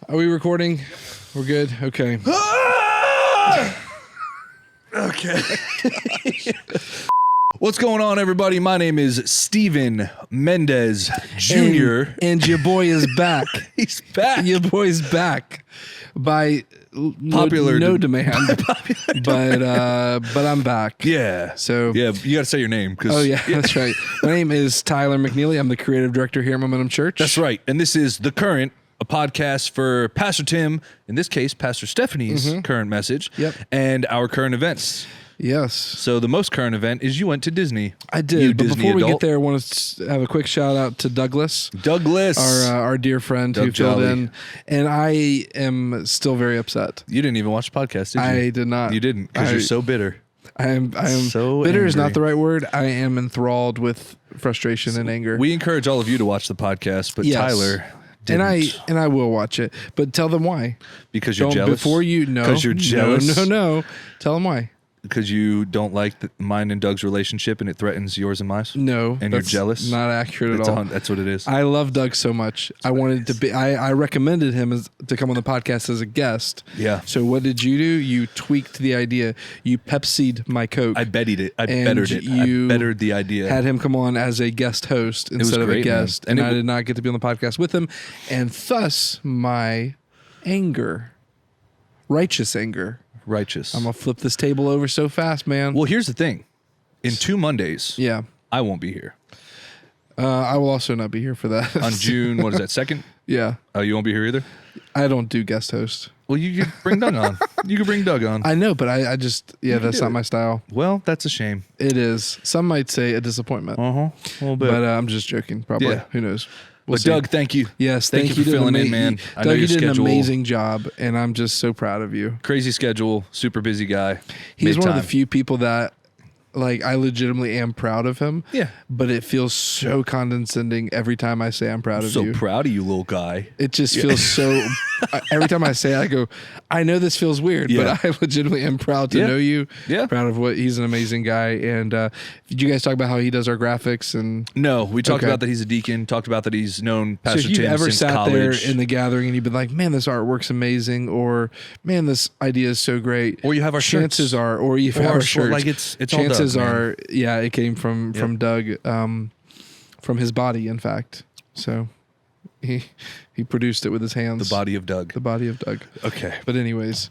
Are we recording? We're good? Okay. Okay. What's going on, everybody? My name is Steven Mendez Jr. And your boy is back. He's back. Your boy's back by no demand. but I'm back. Yeah. So yeah, you got to say your name. Oh, yeah, that's right. My name is Tyler McNeely. I'm the creative director here at Momentum Church. That's right. And this is The Current, a podcast for Pastor Tim, in this case, Pastor Stephanie's current message, and our current events. Yes. So the most current event is you went to Disney. I did. You but Disney before we adult. get there, I want to have a quick shout out to Douglas. Our dear friend Doug who filled Jolly. in. And I am still very upset. You didn't even watch the podcast, did you? I did not. You didn't, because you're so bitter. I am so bitter is angry. not the right word. I am enthralled with frustration and anger. We encourage all of you to watch the podcast, but Yes. Tyler didn't. And I will watch it, but tell them why. Because you're Don't- jealous? Before you know, Because you're jealous? No. Tell them why. Because you don't like mine and Doug's relationship and it threatens yours and mine? No, And you're that's jealous? Not accurate at all. That's what it is. I love Doug so much. I wanted to be. I recommended him to come on the podcast as a guest. Yeah. So what did you do? You tweaked the idea. You Pepsi'd my Coke. I bettered it. I And bettered it. you I bettered the idea. Had him come on as a guest host instead of a great, man. guest, And and it I did not get to be on the podcast with him, and thus my anger, righteous anger. Righteous. I'm gonna flip this table over so fast, man. Well, here's the thing. In 2 Mondays, Yeah. I won't be here. I will also not be here for that. On June, what is that, 2nd? Yeah. Oh, you won't be here either? I don't do guest host. Well, you could bring Doug on. You could bring Doug on. I know, but I just, that's do not it. my style. Well, that's a shame. It is. Some might say a disappointment. A little bit. But I'm just joking, probably. Yeah. Who knows? We'll But see. Doug, thank you. Yes, thank you for filling in, man. I know Doug, your you did schedule. an amazing job, and I'm just so proud of you. Crazy schedule, super busy guy. He's Made one of the time. few people that, like, I legitimately am proud of him. Yeah. But it feels so condescending every time I say I'm proud of So you. proud of you, little guy. It just feels so. Every time I say it, I go, I know this feels weird, Yeah. but I legitimately am proud to Yeah. know you. Yeah. Proud of what he's an amazing guy. And did you guys talk about how he does our graphics? And No, we talked Okay. about that he's a deacon. Talked about that he's known so Pastor if you've Tim ever since sat college. there in the gathering and you've been like, man, this artwork's amazing, or man, this idea is so great. Or you have our chances shirts. are, or you have Or our our shirts. like it's all Doug, chances man. are, yeah, it came from Doug, from his body, in fact. So he produced it with his hands. The body of Doug. The body of Doug. Okay. But anyways,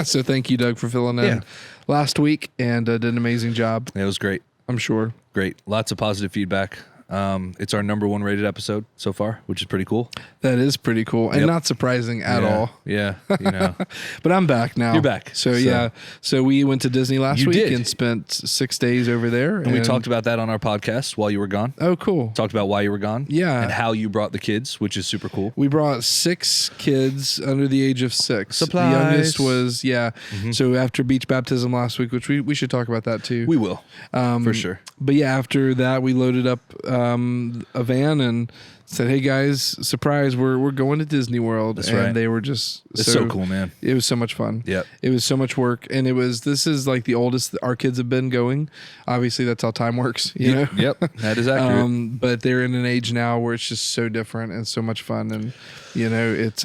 so thank you, Doug, for filling in Yeah. last week and did an amazing job, It was great. I'm sure. Great. Lots of positive feedback. It's our #1 rated episode so far, which is pretty cool. That is pretty cool and Yep. not surprising at Yeah. all. Yeah. You know. But I'm back now. You're back. So yeah. So we went to Disney last You week did. and spent 6 days over there. And we talked about that on our podcast while you were gone. Oh, cool. Talked about why you were gone. Yeah. And how you brought the kids, which is super cool. We brought 6 kids under the age of 6. Supplies. The youngest was, So after beach baptism last week, which we should talk about that too. We will. For sure. But yeah, after that, we loaded up a van and said, "Hey guys, surprise! We're going to Disney World." That's and right. they were just It's so cool, man. It was so much fun. Yep. It was so much work, and this is like the oldest our kids have been going. Obviously, that's how time works, you know. Yep. That is accurate. But they're in an age now where it's just so different and so much fun, and it's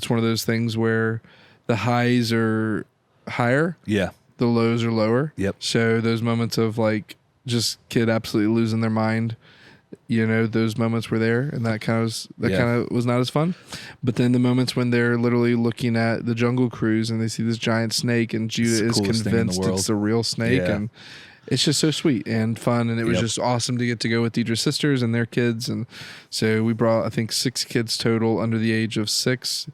one of those things where the highs are higher, Yeah. the lows are lower. Yep. So those moments of like just kid absolutely losing their mind, those moments were there, and that kind of was not as fun. But then the moments when they're literally looking at the Jungle Cruise and they see this giant snake, and Judah the is coolest thing in the convinced world. it's a real snake, Yeah. and it's just so sweet and fun, and it was Yep. just awesome to get to go with Deidre's sisters and their kids, and so we brought I think 6 kids total under the age of 6.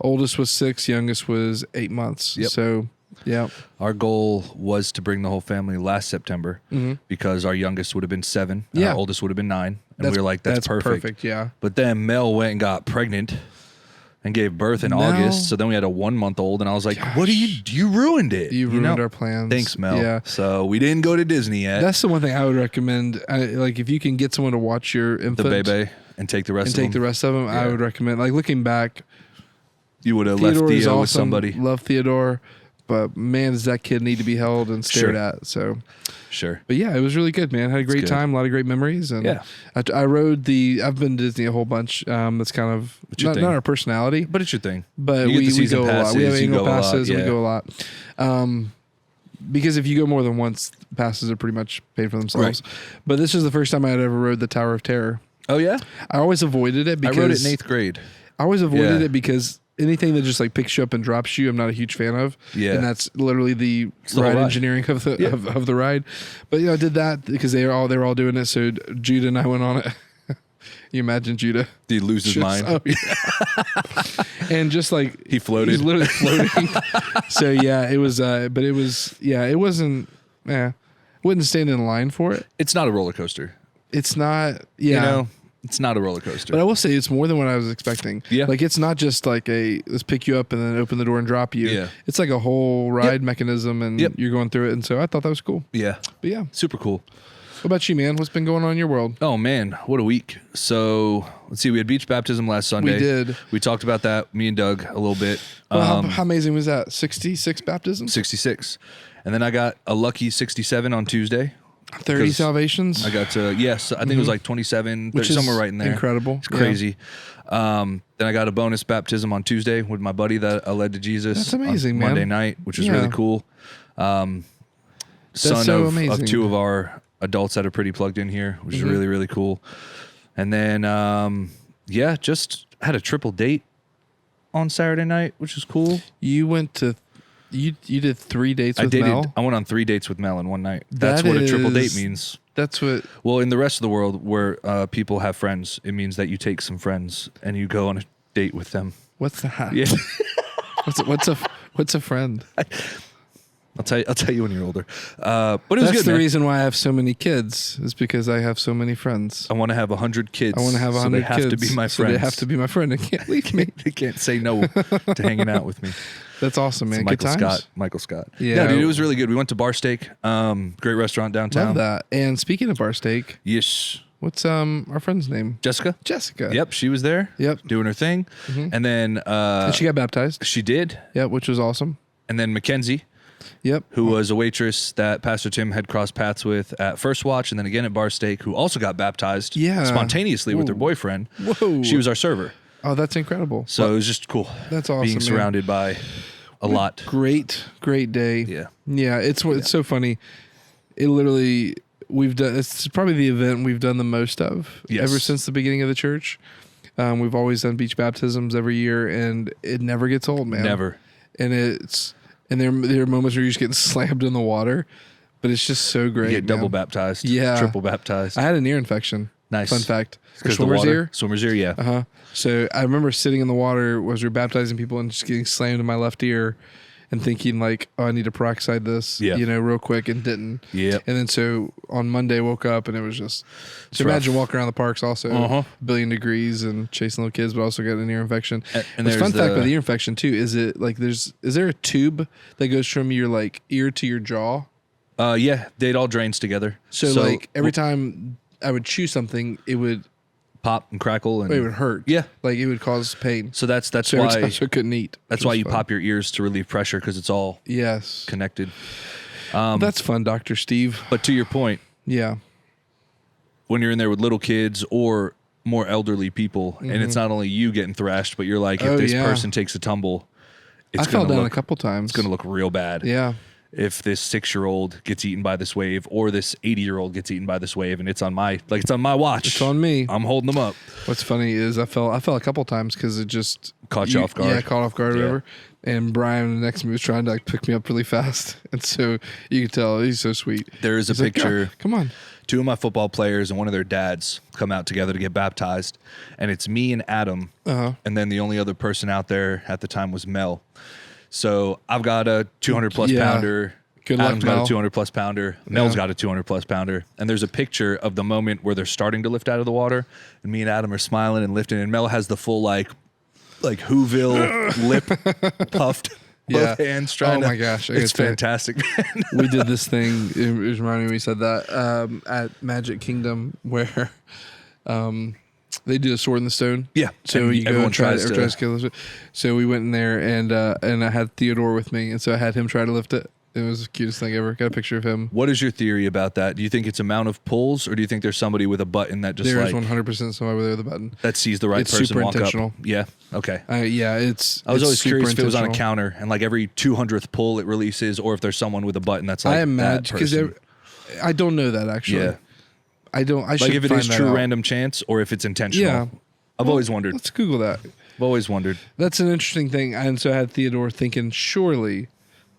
Oldest was 6, youngest was 8 months. Yep. So. Yeah. Our goal was to bring the whole family last September because our youngest would have been 7 and Yeah. our oldest would have been 9. And we were like, that's perfect. Yeah. But then Mel went and got pregnant and gave birth in Mel? August. So then we had a 1-month-old, and I was like, what you ruined it. You ruined our plans. Thanks, Mel. Yeah. So we didn't go to Disney yet. That's the one thing I would recommend. Like if you can get someone to watch your infant the baby and take the rest and of take them. the rest of them, I Yeah. would recommend. Like looking back, You would have left Theodore is Theo awesome. with somebody. Love Theodore, But man, does that kid need to be held and stared at. So, But yeah, it was really good, man. Had a great time, a lot of great memories. And I rode I've been to Disney a whole bunch. That's kind of not our personality, but it's your thing. But we go a lot. We have annual passes. And we go a lot. Because if you go more than once, passes are pretty much paid for themselves. Right. But this is the first time I had ever rode the Tower of Terror. Oh yeah, I always avoided it because I rode it in 8th grade. I always avoided it because anything that just like picks you up and drops you, I'm not a huge fan of. Yeah, and that's literally the ride engineering of the of the ride. But I did that because they were all doing it. So Judah and I went on it. You imagine Judah? Did he lose his mind? Oh, yeah. And just like he floated, he's literally floating. So it was. But it was. Yeah, it wasn't. Yeah, wouldn't stand in line for it. It's not a roller coaster. It's not. Yeah. It's not a roller coaster. But I will say it's more than what I was expecting. Yeah. Like it's not just like let's pick you up and then open the door and drop you. Yeah. It's like a whole ride mechanism and you're going through it. And so I thought that was cool. Yeah. But yeah. Super cool. What about you, man? What's been going on in your world? Oh man, what a week. So let's see, we had beach baptism last Sunday. We did. We talked about that, me and Doug, a little bit. Well, how amazing was that? 66 baptisms? 66. And then I got a lucky 67 on Tuesday. 30 salvations? I got to, yes, I think it was like 27, which somewhere right in there. Incredible. It's crazy. Then I got a bonus baptism on Tuesday with my buddy that I led to Jesus. That's amazing, man. Monday night, which is really cool. Son of two of our adults that are pretty plugged in here, which is really, really cool. And then, just had a triple date on Saturday night, which is cool. You went to... You did 3 dates with Mel? I went on 3 dates with Mel in one night. That's what a triple date means. That's what... Well, in the rest of the world where people have friends, it means that you take some friends and you go on a date with them. What's that? Yeah. What's a friend? I'll tell you when you're older. But it was That's good, the man. reason why I have so many kids is because I have so many friends. I want to have 100 kids. I want to have 100 kids. They have to be my friends. So they have to be my friend. They can't leave me. They can't say no to hanging out with me. That's awesome, man. Michael good times. Michael Scott. Yeah, dude, it was really good. We went to Bar Steak, great restaurant downtown. Love that. And speaking of Bar Steak, yes. What's our friend's name? Jessica. Yep, she was there. Yep, doing her thing. And then and she got baptized. She did. Yep, which was awesome. And then Mackenzie. Yep. Who was a waitress that Pastor Tim had crossed paths with at First Watch and then again at Bar Steak, who also got baptized spontaneously with her boyfriend. Whoa. She was our server. Oh, that's incredible. So it was just cool. That's awesome. Being surrounded by a lot. Great day. Yeah. Yeah, it's so funny. It literally it's probably the event we've done the most of ever since the beginning of the church. We've always done beach baptisms every year and it never gets old, man. Never. And there are moments where you're just getting slammed in the water, but it's just so great. You get double baptized. Yeah. Triple baptized. I had an ear infection. Nice. Fun fact. Swimmer's ear? Swimmer's ear, yeah. Uh-huh. So I remember sitting in the water as we were baptizing people and just getting slammed in my left ear and thinking like, oh, I need to peroxide this, real quick, and didn't. Yeah. And then so on Monday woke up and it was just, imagine walking around the parks also, a billion degrees and chasing little kids, but also getting an ear infection. And there's fun fact about the ear infection too, is it like is there a tube that goes from your like ear to your jaw? Yeah, it all drains together. So like every time I would chew something, it would pop and crackle and it would hurt. Yeah, like it would cause pain. So that's why I couldn't eat. That's why you pop your ears to relieve pressure because it's all connected. That's fun, Dr. Steve. But to your point, when you're in there with little kids or more elderly people, and it's not only you getting thrashed, but you're like, if this person takes a tumble, I fell down a couple times. It's going to look real bad. Yeah. If this 6-year-old gets eaten by this wave or this 80-year-old gets eaten by this wave and it's on my watch. It's on me. I'm holding them up. What's funny is I fell a couple times because it just caught you off guard. Yeah, caught off guard or whatever. And Brian next to me was trying to like pick me up really fast. And so you could tell he's so sweet. There is a picture. Like, come on. 2 of my football players and one of their dads come out together to get baptized. And it's me and Adam. And then the only other person out there at the time was Mel. So I've got a 200-plus pounder. Good luck, Adam's Mel. got a 200-plus pounder. Mel's got a 200-plus pounder. And there's a picture of the moment where they're starting to lift out of the water. And me and Adam are smiling and lifting. And Mel has the full, like Whoville lip puffed. Both hands trying to. Oh, my gosh. It's fantastic, man. We did this thing. It was reminding me we said that at Magic Kingdom where They did a sword in the stone. Yeah. So you go and tries to kill us. So we went in there and I had Theodore with me, and so I had him try to lift it. It was the cutest thing ever. Got a picture of him. What is your theory about that? Do you think it's amount of pulls, or do you think there's somebody with a button that just there is 100% somebody with a button that sees the right it's person super walk intentional. up? Yeah. Okay. Yeah, I was always curious if it was on a counter and like every 200th pull it releases, or if there's someone with a button that's like I imagine because I don't know that actually. Yeah. I don't. I should like if it find is that true out. random chance or if it's intentional. Yeah. I've always wondered. Let's Google that. I've always wondered. That's an interesting thing. And so I had Theodore thinking, surely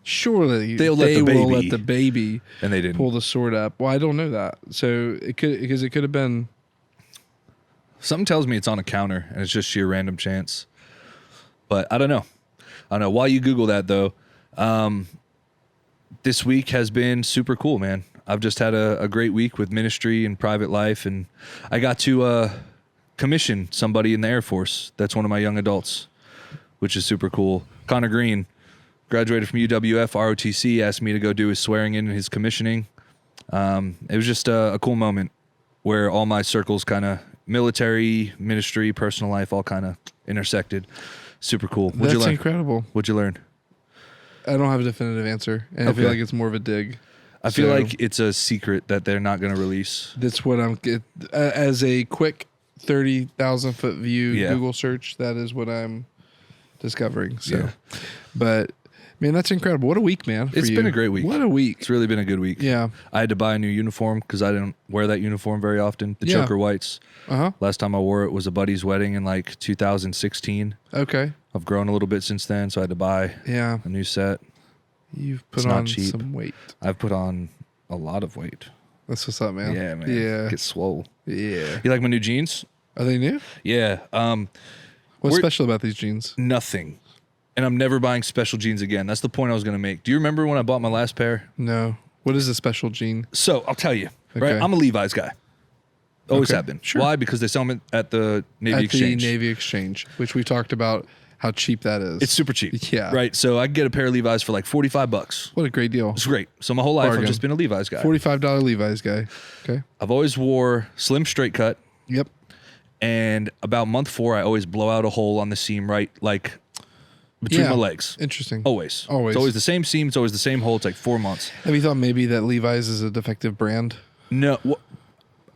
they will let the baby and they didn't pull the sword up. Well, I don't know that. So it could have been. Something tells me it's on a counter and it's just sheer random chance. But I don't know. While you Google that though, this week has been super cool, man. I've just had a great week with ministry and private life, and I got to commission somebody in the Air Force. That's one of my young adults, which is super cool. Connor Green graduated from UWF ROTC, asked me to go do his swearing in and his commissioning. It was just a cool moment where all my circles kind of military, ministry, personal life all kind of intersected. Super cool. What'd you learn? That's incredible. What'd you learn? I don't have a definitive answer, and Okay. I feel like it's more of a dig. I feel like it's a secret that they're not going to release. That's what I'm as a quick 30,000 foot view Google search. That is what I'm discovering. So, but man, that's incredible. What a week, man! It's been a great week. What a week! It's really been a good week. Yeah, I had to buy a new uniform because I didn't wear that uniform very often. The choker whites. Last time I wore it was a buddy's wedding in like 2016. Okay. I've grown a little bit since then, so I had to buy a new set. You've put on some weight. I've put on a lot of weight. That's what's up, man. Yeah, man. Yeah. Get swole. Yeah. You like my new jeans? Are they new? Yeah. What's special about these jeans? Nothing. And I'm never buying special jeans again. That's the point I was going to make. Do you remember when I bought my last pair? No. What is a special jean? So I'll tell you. Okay. Right? I'm a Levi's guy. Always have been. Sure. Why? Because they sell them at the Navy Exchange. The Navy Exchange, which we talked about how cheap that is. It's super cheap. Yeah. Right. So I can get a pair of Levi's for like $45. What a great deal. It's great. So my whole life I've just been a Levi's guy. $45 Levi's guy. Okay. I've always wore slim straight cut. Yep. And about month 4, I always blow out a hole on the seam right like between my legs. Interesting. Always. It's always the same seam. It's always the same hole. It's like 4 months. Have you thought maybe that Levi's is a defective brand? No.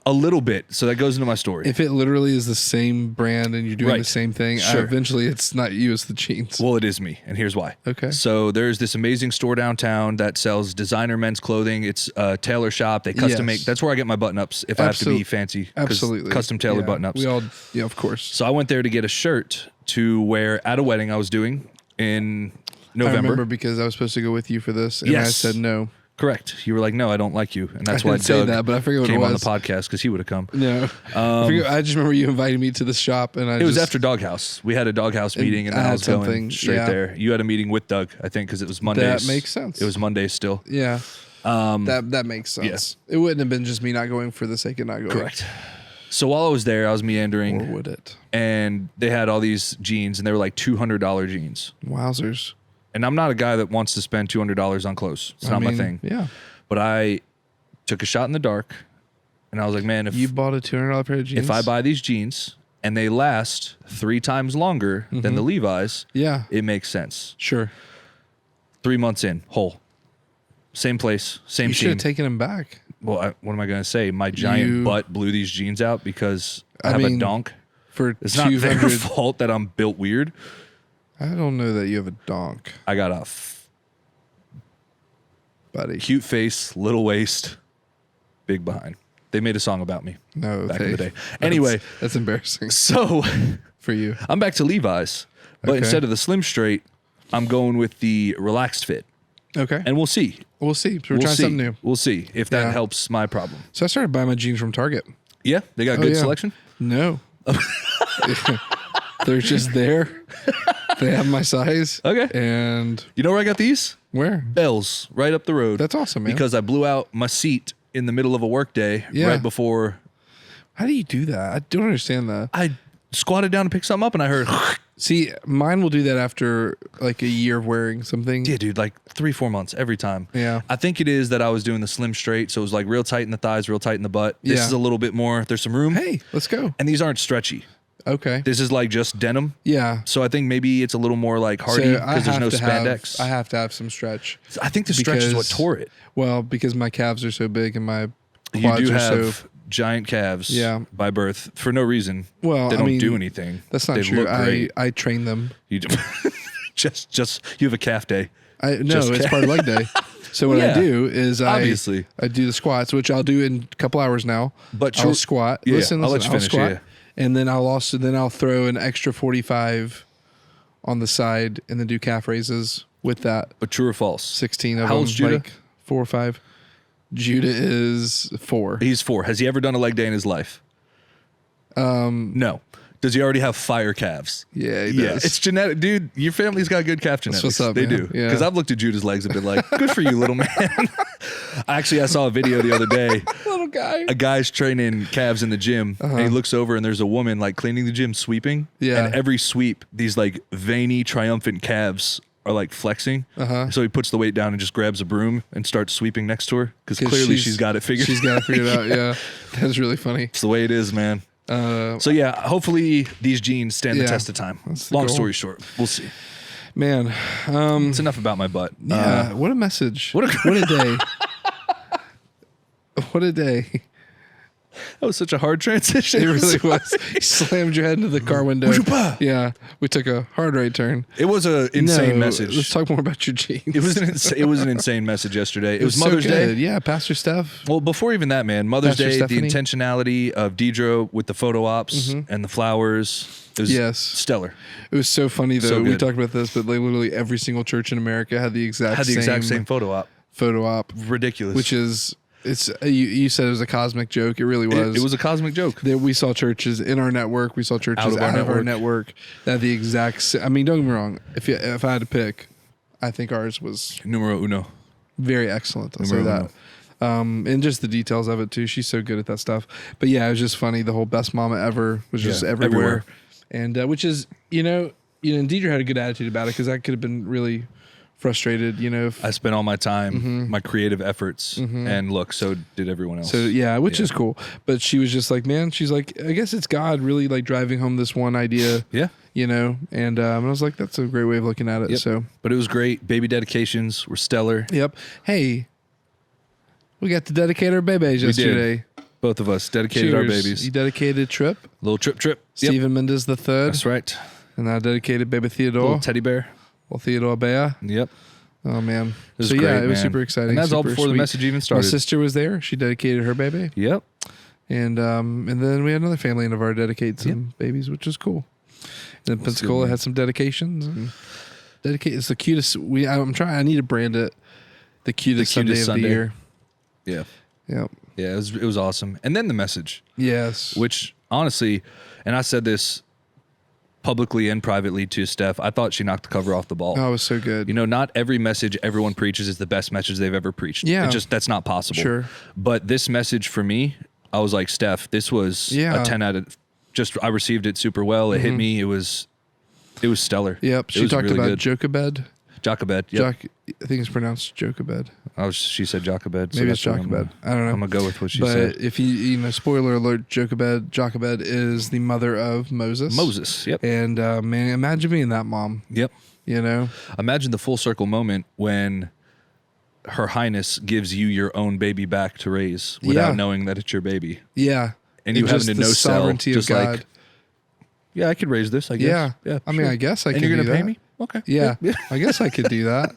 A little bit. So that goes into my story. If it literally is the same brand and you're doing the same thing, eventually it's not you, it's the jeans. Well, it is me. And here's why. Okay. So there's this amazing store downtown that sells designer men's clothing. It's a tailor shop. They custom make. That's where I get my button-ups if I have to be fancy. Absolutely. Custom tailored button-ups. We all, of course. So I went there to get a shirt to wear at a wedding I was doing in November. I remember because I was supposed to go with you for this, and I said no. Correct. You were like, no, I don't like you. And that's why I didn't say Doug that, but I forget what came it on was. the podcast because he would have come. No. I just remember you invited me to the shop. And it was after Doghouse. We had a Doghouse meeting and then I was going straight there. You had a meeting with Doug, I think, because it was Mondays. That makes sense. It was Mondays still. Yeah. That makes sense. Yeah. It wouldn't have been just me not going for the sake of not going. Correct. So while I was there, I was meandering. Or would it? And they had all these jeans and they were like $200 jeans. Wowzers. And I'm not a guy that wants to spend $200 on clothes. It's not my thing. Yeah. But I took a shot in the dark, and I was like, man, if you bought a $200 pair of jeans, if I buy these jeans and they last 3 times longer than the Levi's, it makes sense. Sure. 3 months in, whole. Same place, same You should have taken them back. Well, what am I going to say? My giant butt blew these jeans out because I have a donk. It's not their fault that I'm built weird. I don't know that you have a donk. I got a buddy. Cute face, little waist, big behind. They made a song about me. Back in the day. Anyway, that's embarrassing. So for you, I'm back to Levi's, but instead of the slim straight, I'm going with the relaxed fit. Okay. And we'll see. We'll see. So we're trying something new. We'll see if that helps my problem. So I started buying my jeans from Target. Yeah, they got good selection. No, they're just there. They have my size. Okay. And you know where I got these? Where? Bells, right up the road. That's awesome, man. Because I blew out my seat in the middle of a work day right before. How do you do that? I don't understand that. I squatted down to pick something up and I heard. See, mine will do that after like a year of wearing something. Yeah, dude, like 3-4 months every time. Yeah. I think it is that I was doing the slim straight, so it was like real tight in the thighs, real tight in the butt. This is a little bit more. There's some room. Hey, let's go. And these aren't stretchy. Okay. This is like just denim. Yeah. So I think maybe it's a little more like hardy because there's no spandex. I have to have some stretch. I think the stretch is what tore it. Well, because my calves are so big and my You quads do are have giant calves by birth for no reason. Well, they don't do anything. That's not true. I train them. You do. just you have a calf day. It's part of leg day. So what I do is I do the squats, which I'll do in a couple hours now. But I'll squat. Yeah, listen, I'll let you finish, squat, and then I'll throw an extra 45 on the side, and then do calf raises with that. But true or false? 16 of them. How old's Judah? Like 4 or 5. Judah is 4. He's 4. Has he ever done a leg day in his life? No. Does he already have fire calves? Yeah, he does. Yeah, it's genetic. Dude, your family's got good calf genetics. That's what's up, they man. do. Yeah. Because I've looked at Judah's legs and been like, good for you, little man. I saw a video the other day. Little guy. A guy's training calves in the gym, and he looks over and there's a woman like cleaning the gym, sweeping. Yeah. And every sweep, these like veiny, triumphant calves are like flexing. So he puts the weight down and just grabs a broom and starts sweeping next to her because clearly she's got it figured. She's got it figured out. Yeah, that's really funny. It's the way it is, man. So yeah, hopefully these genes stand the test of time. Long story short, we'll see. Man, it's enough about my butt. Yeah, what a message. What a day. What a day. That was such a hard transition. It really was. You slammed your head into the car window. Yeah, we took a hard right turn. It was an insane message. Let's talk more about your jeans. It was an insane message yesterday. It was Mother's Day. Yeah, Pastor Steph. Well, before even that, man, Mother's Day, Stephanie. The intentionality of Deidre with the photo ops and the flowers. It was stellar. It was so funny though. We talked about this, but like literally every single church in America had the exact same photo op. Ridiculous. Which is. You said it was a cosmic joke. It really was. It was a cosmic joke. We saw churches in our network. We saw churches out of our network that had the exact. I mean, don't get me wrong. If I had to pick, I think ours was numero uno. Very excellent. I'll say that. And just the details of it too. She's so good at that stuff. But yeah, it was just funny. The whole best mama ever was just everywhere. And which is and Deidre had a good attitude about it because that could have been really frustrated, if I spent all my time, my creative efforts, and look, so did everyone else. So yeah, which is cool. But she was just like, man, she's like, I guess it's God really like driving home this one idea. Yeah. And I was like, that's a great way of looking at it. Yep. So, but it was great. Baby dedications were stellar. Yep. Hey, we got to dedicate our babies yesterday. Both of us dedicated our babies. You dedicated Trip. Little Trip. Stephen Mendez the third. That's right. And I dedicated baby Theodore. Little teddy bear. Well, Theodore Bea. Yep. Oh man. It was great, it was super exciting. And that's all before sweet. The message even started. My sister was there. She dedicated her baby. Yep. And then we had another family in of our dedicate some babies, which is cool. And then Pensacola had some dedications. And it's the cutest. I need to brand it the cutest Sunday of the year. Yeah. Yep. Yeah. It was awesome. And then the message. Yes. Which honestly, and I said this publicly and privately to Steph, I thought she knocked the cover off the ball. Oh, it was so good. Not every message everyone preaches is the best message they've ever preached. Yeah. That's not possible. Sure. But this message for me, I was like, Steph, this was a 10 out of, I received it super well. It hit me. It was stellar. Yep. She talked about Jochebed. Jochebed. Yep. I think it's pronounced Jochebed. She said Jochebed. Maybe it's Jochebed. I don't know. I'm going to go with what she said. But if spoiler alert, Jochebed is the mother of Moses. Moses, yep. And man, imagine being that mom. Yep. Imagine the full circle moment when Her Highness gives you your own baby back to raise without knowing that it's your baby. Yeah. And you having to no sell, just God. like, yeah, I could raise this, I guess. Yeah. I mean, I guess I could do that. And you're going to pay me? Okay. Yeah. I guess I could do that,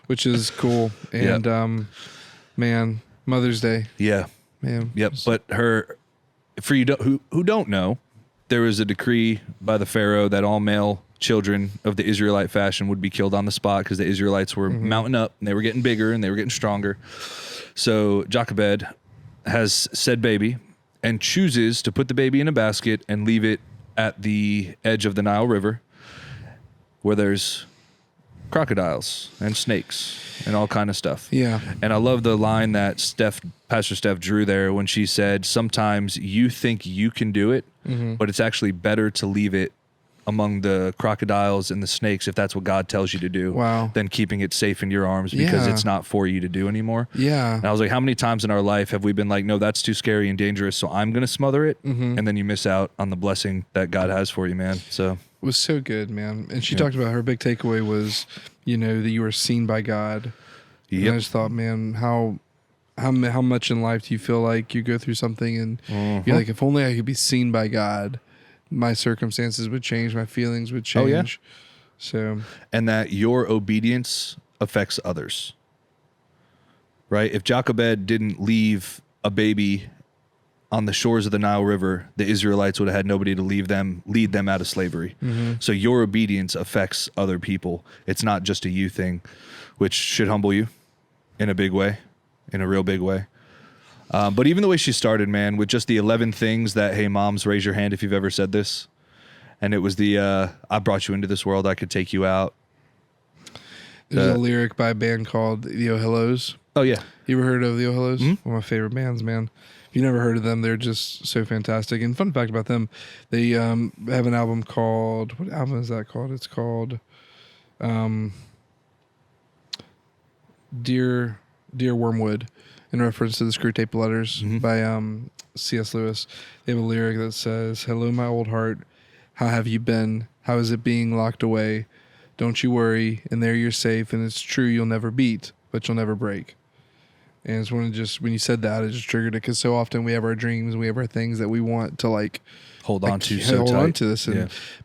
which is cool. And, man, Mother's Day. Yeah. Man. Yep. But for you who don't know, there was a decree by the Pharaoh that all male children of the Israelite fashion would be killed on the spot because the Israelites were mounting up and they were getting bigger and they were getting stronger. So Jochebed has said baby and chooses to put the baby in a basket and leave it at the edge of the Nile River where there's crocodiles and snakes and all kind of stuff. Yeah. And I love the line that Pastor Steph drew there when she said, sometimes you think you can do it, but it's actually better to leave it among the crocodiles and the snakes if that's what God tells you to do. Wow. Than keeping it safe in your arms because it's not for you to do anymore. Yeah. And I was like, how many times in our life have we been like, no, that's too scary and dangerous, so I'm going to smother it? And then you miss out on the blessing that God has for you, man. So it was so good, man. And she talked about her big takeaway was, you know, that you were seen by God. And I just thought, man, how much in life do you feel like you go through something and you're like, if only I could be seen by God, my circumstances would change, my feelings would change. Oh, yeah. So, and that your obedience affects others, right? If Jochebed didn't leave a baby on the shores of the Nile River, the Israelites would have had nobody to lead them out of slavery. So your obedience affects other people. It's not just a you thing, which should humble you in a big way, in a real big way. But even the way she started, man, with just the 11 things that, hey, moms, raise your hand if you've ever said this. And it was I brought you into this world, I could take you out. There's a lyric by a band called the Oh-Hellos. Oh, yeah. You ever heard of the Oh-Hellos? One of my favorite bands, man. If you've never heard of them, they're just so fantastic. And fun fact about them, they have an album called, what album is that called? It's called Dear Wormwood, in reference to the Screw Tape Letters by C.S. Lewis. They have a lyric that says, "Hello, my old heart. How have you been? How is it being locked away? Don't you worry, and there you're safe, and it's true you'll never beat, but you'll never break." And it's when you said that, it just triggered it, because so often we have our dreams, we have our things that we want to hold on to so tight. Hold on to this,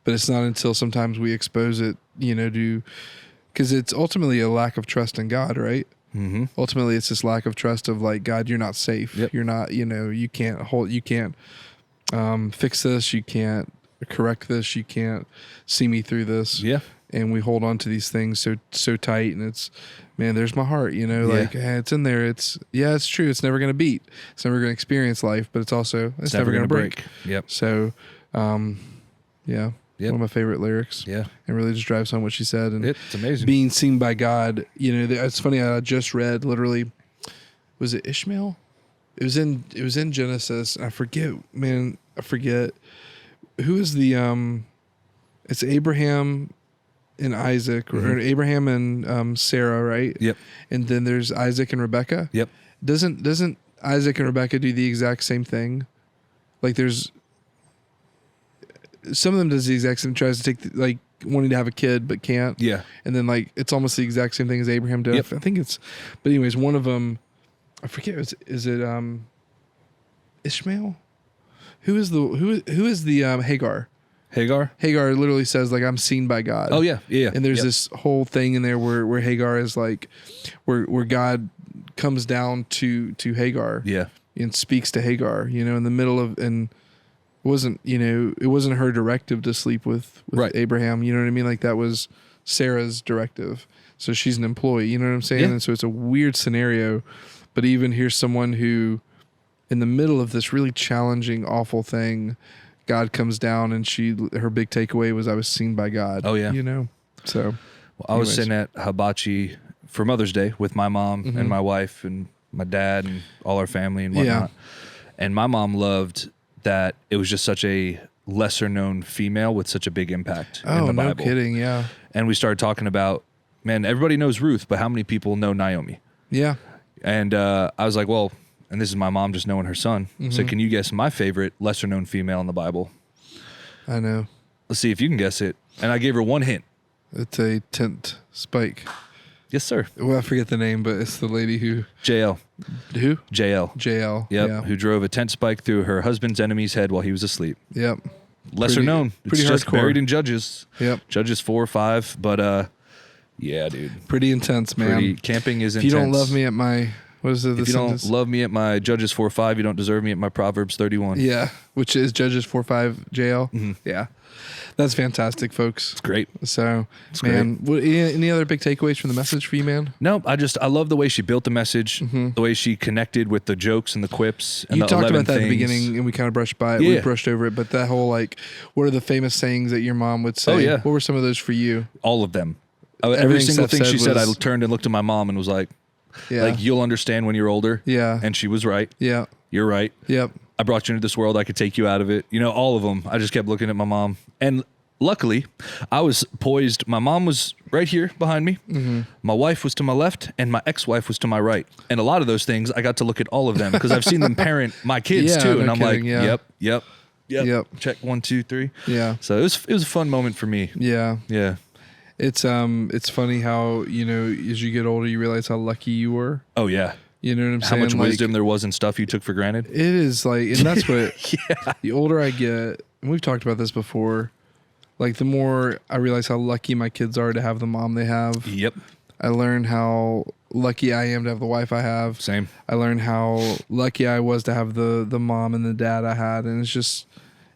but it's not until sometimes we expose it, because it's ultimately a lack of trust in God, right? Ultimately, it's this lack of trust of God, you're not safe. You're not, you can't fix this. You can't correct this. You can't see me through this. Yeah. And we hold on to these things so tight, and it's, man, there's my heart, it's in there. It's true. It's never going to beat. It's never going to experience life, but it's also, it's never going to break. Yep. So, one of my favorite lyrics. Yeah. And really just drives home what she said. And it's amazing. Being seen by God, it's funny. I just read literally, was it Ishmael? It was in Genesis. I forget. Who is the, it's Abraham and Isaac, or Abraham and Sarah, right? Yep. And then there's Isaac and Rebecca. Yep. Doesn't Isaac and Rebecca do the exact same thing? There's, some of them does the exact same, tries to take wanting to have a kid but can't. Yeah. And then it's almost the exact same thing as Abraham did. Yep. I think it's, but anyways, one of them, I forget, is it Ishmael? Who is the Hagar? Hagar literally says I'm seen by God. Oh yeah. Yeah. And there's this whole thing in there where Hagar is where God comes down to Hagar. Yeah. And speaks to Hagar, in the middle of, and it wasn't her directive to sleep with right. Abraham. You know what I mean? That was Sarah's directive. So she's an employee, you know what I'm saying? Yeah. And so it's a weird scenario, but even here's someone who, in the middle of this really challenging, awful thing, God comes down, and her big takeaway was, I was seen by God. Oh yeah. So I was sitting at Hibachi for Mother's Day with my mom and my wife and my dad and all our family and whatnot. Yeah. And my mom loved that it was just such a lesser known female with such a big impact in the Bible. No kidding, yeah. And we started talking about, man, everybody knows Ruth, but how many people know Naomi? Yeah. And I was like, well, and this is my mom just knowing her son. So can you guess my favorite lesser known female in the Bible? I know. Let's see if you can guess it. And I gave her one hint. It's a tent spike. Yes, sir. Well, I forget the name, but it's the lady who... JL. Who? JL. JL. Yep. Yeah. Who drove a tent spike through her husband's enemy's head while he was asleep. Yep. Lesser known. Pretty it's hardcore. Just buried in Judges. Yep. Judges 4 or 5. But, yeah, dude. Pretty intense, man. Camping is if intense. You don't love me at my... What is it? If you don't love me at my Judges 4:5, you don't deserve me at my Proverbs 31. Yeah, which is Judges 4:5 JL. Yeah, that's fantastic, folks. It's great. So, man, any other big takeaways from the message for you, man? No, I love the way she built the message, the way she connected with the jokes and the quips. And you the talked about that things. at the beginning, and we kind of brushed by it. Yeah. We brushed over it, but that whole what are the famous sayings that your mom would say? Oh yeah. What were some of those for you? All of them. Every single thing she said, I turned and looked at my mom and was like. Yeah. You'll understand when you're older. Yeah. And she was right. Yeah. You're right. Yep. I brought you into this world. I could take you out of it. All of them. I just kept looking at my mom. And luckily, I was poised. My mom was right here behind me. Mm-hmm. My wife was to my left, and my ex-wife was to my right. And a lot of those things, I got to look at all of them because I've seen them parent my kids too. No and I'm kidding, like, yep. Check 1, 2, 3. Yeah. So it was a fun moment for me. Yeah. Yeah. It's funny how, as you get older, you realize how lucky you were. Oh yeah. You know what I'm saying? How much wisdom there was in stuff you took for granted. It is and that's what, the older I get, and we've talked about this before, the more I realize how lucky my kids are to have the mom they have. Yep. I learned how lucky I am to have the wife I have. Same. I learned how lucky I was to have the mom and the dad I had. And it's just,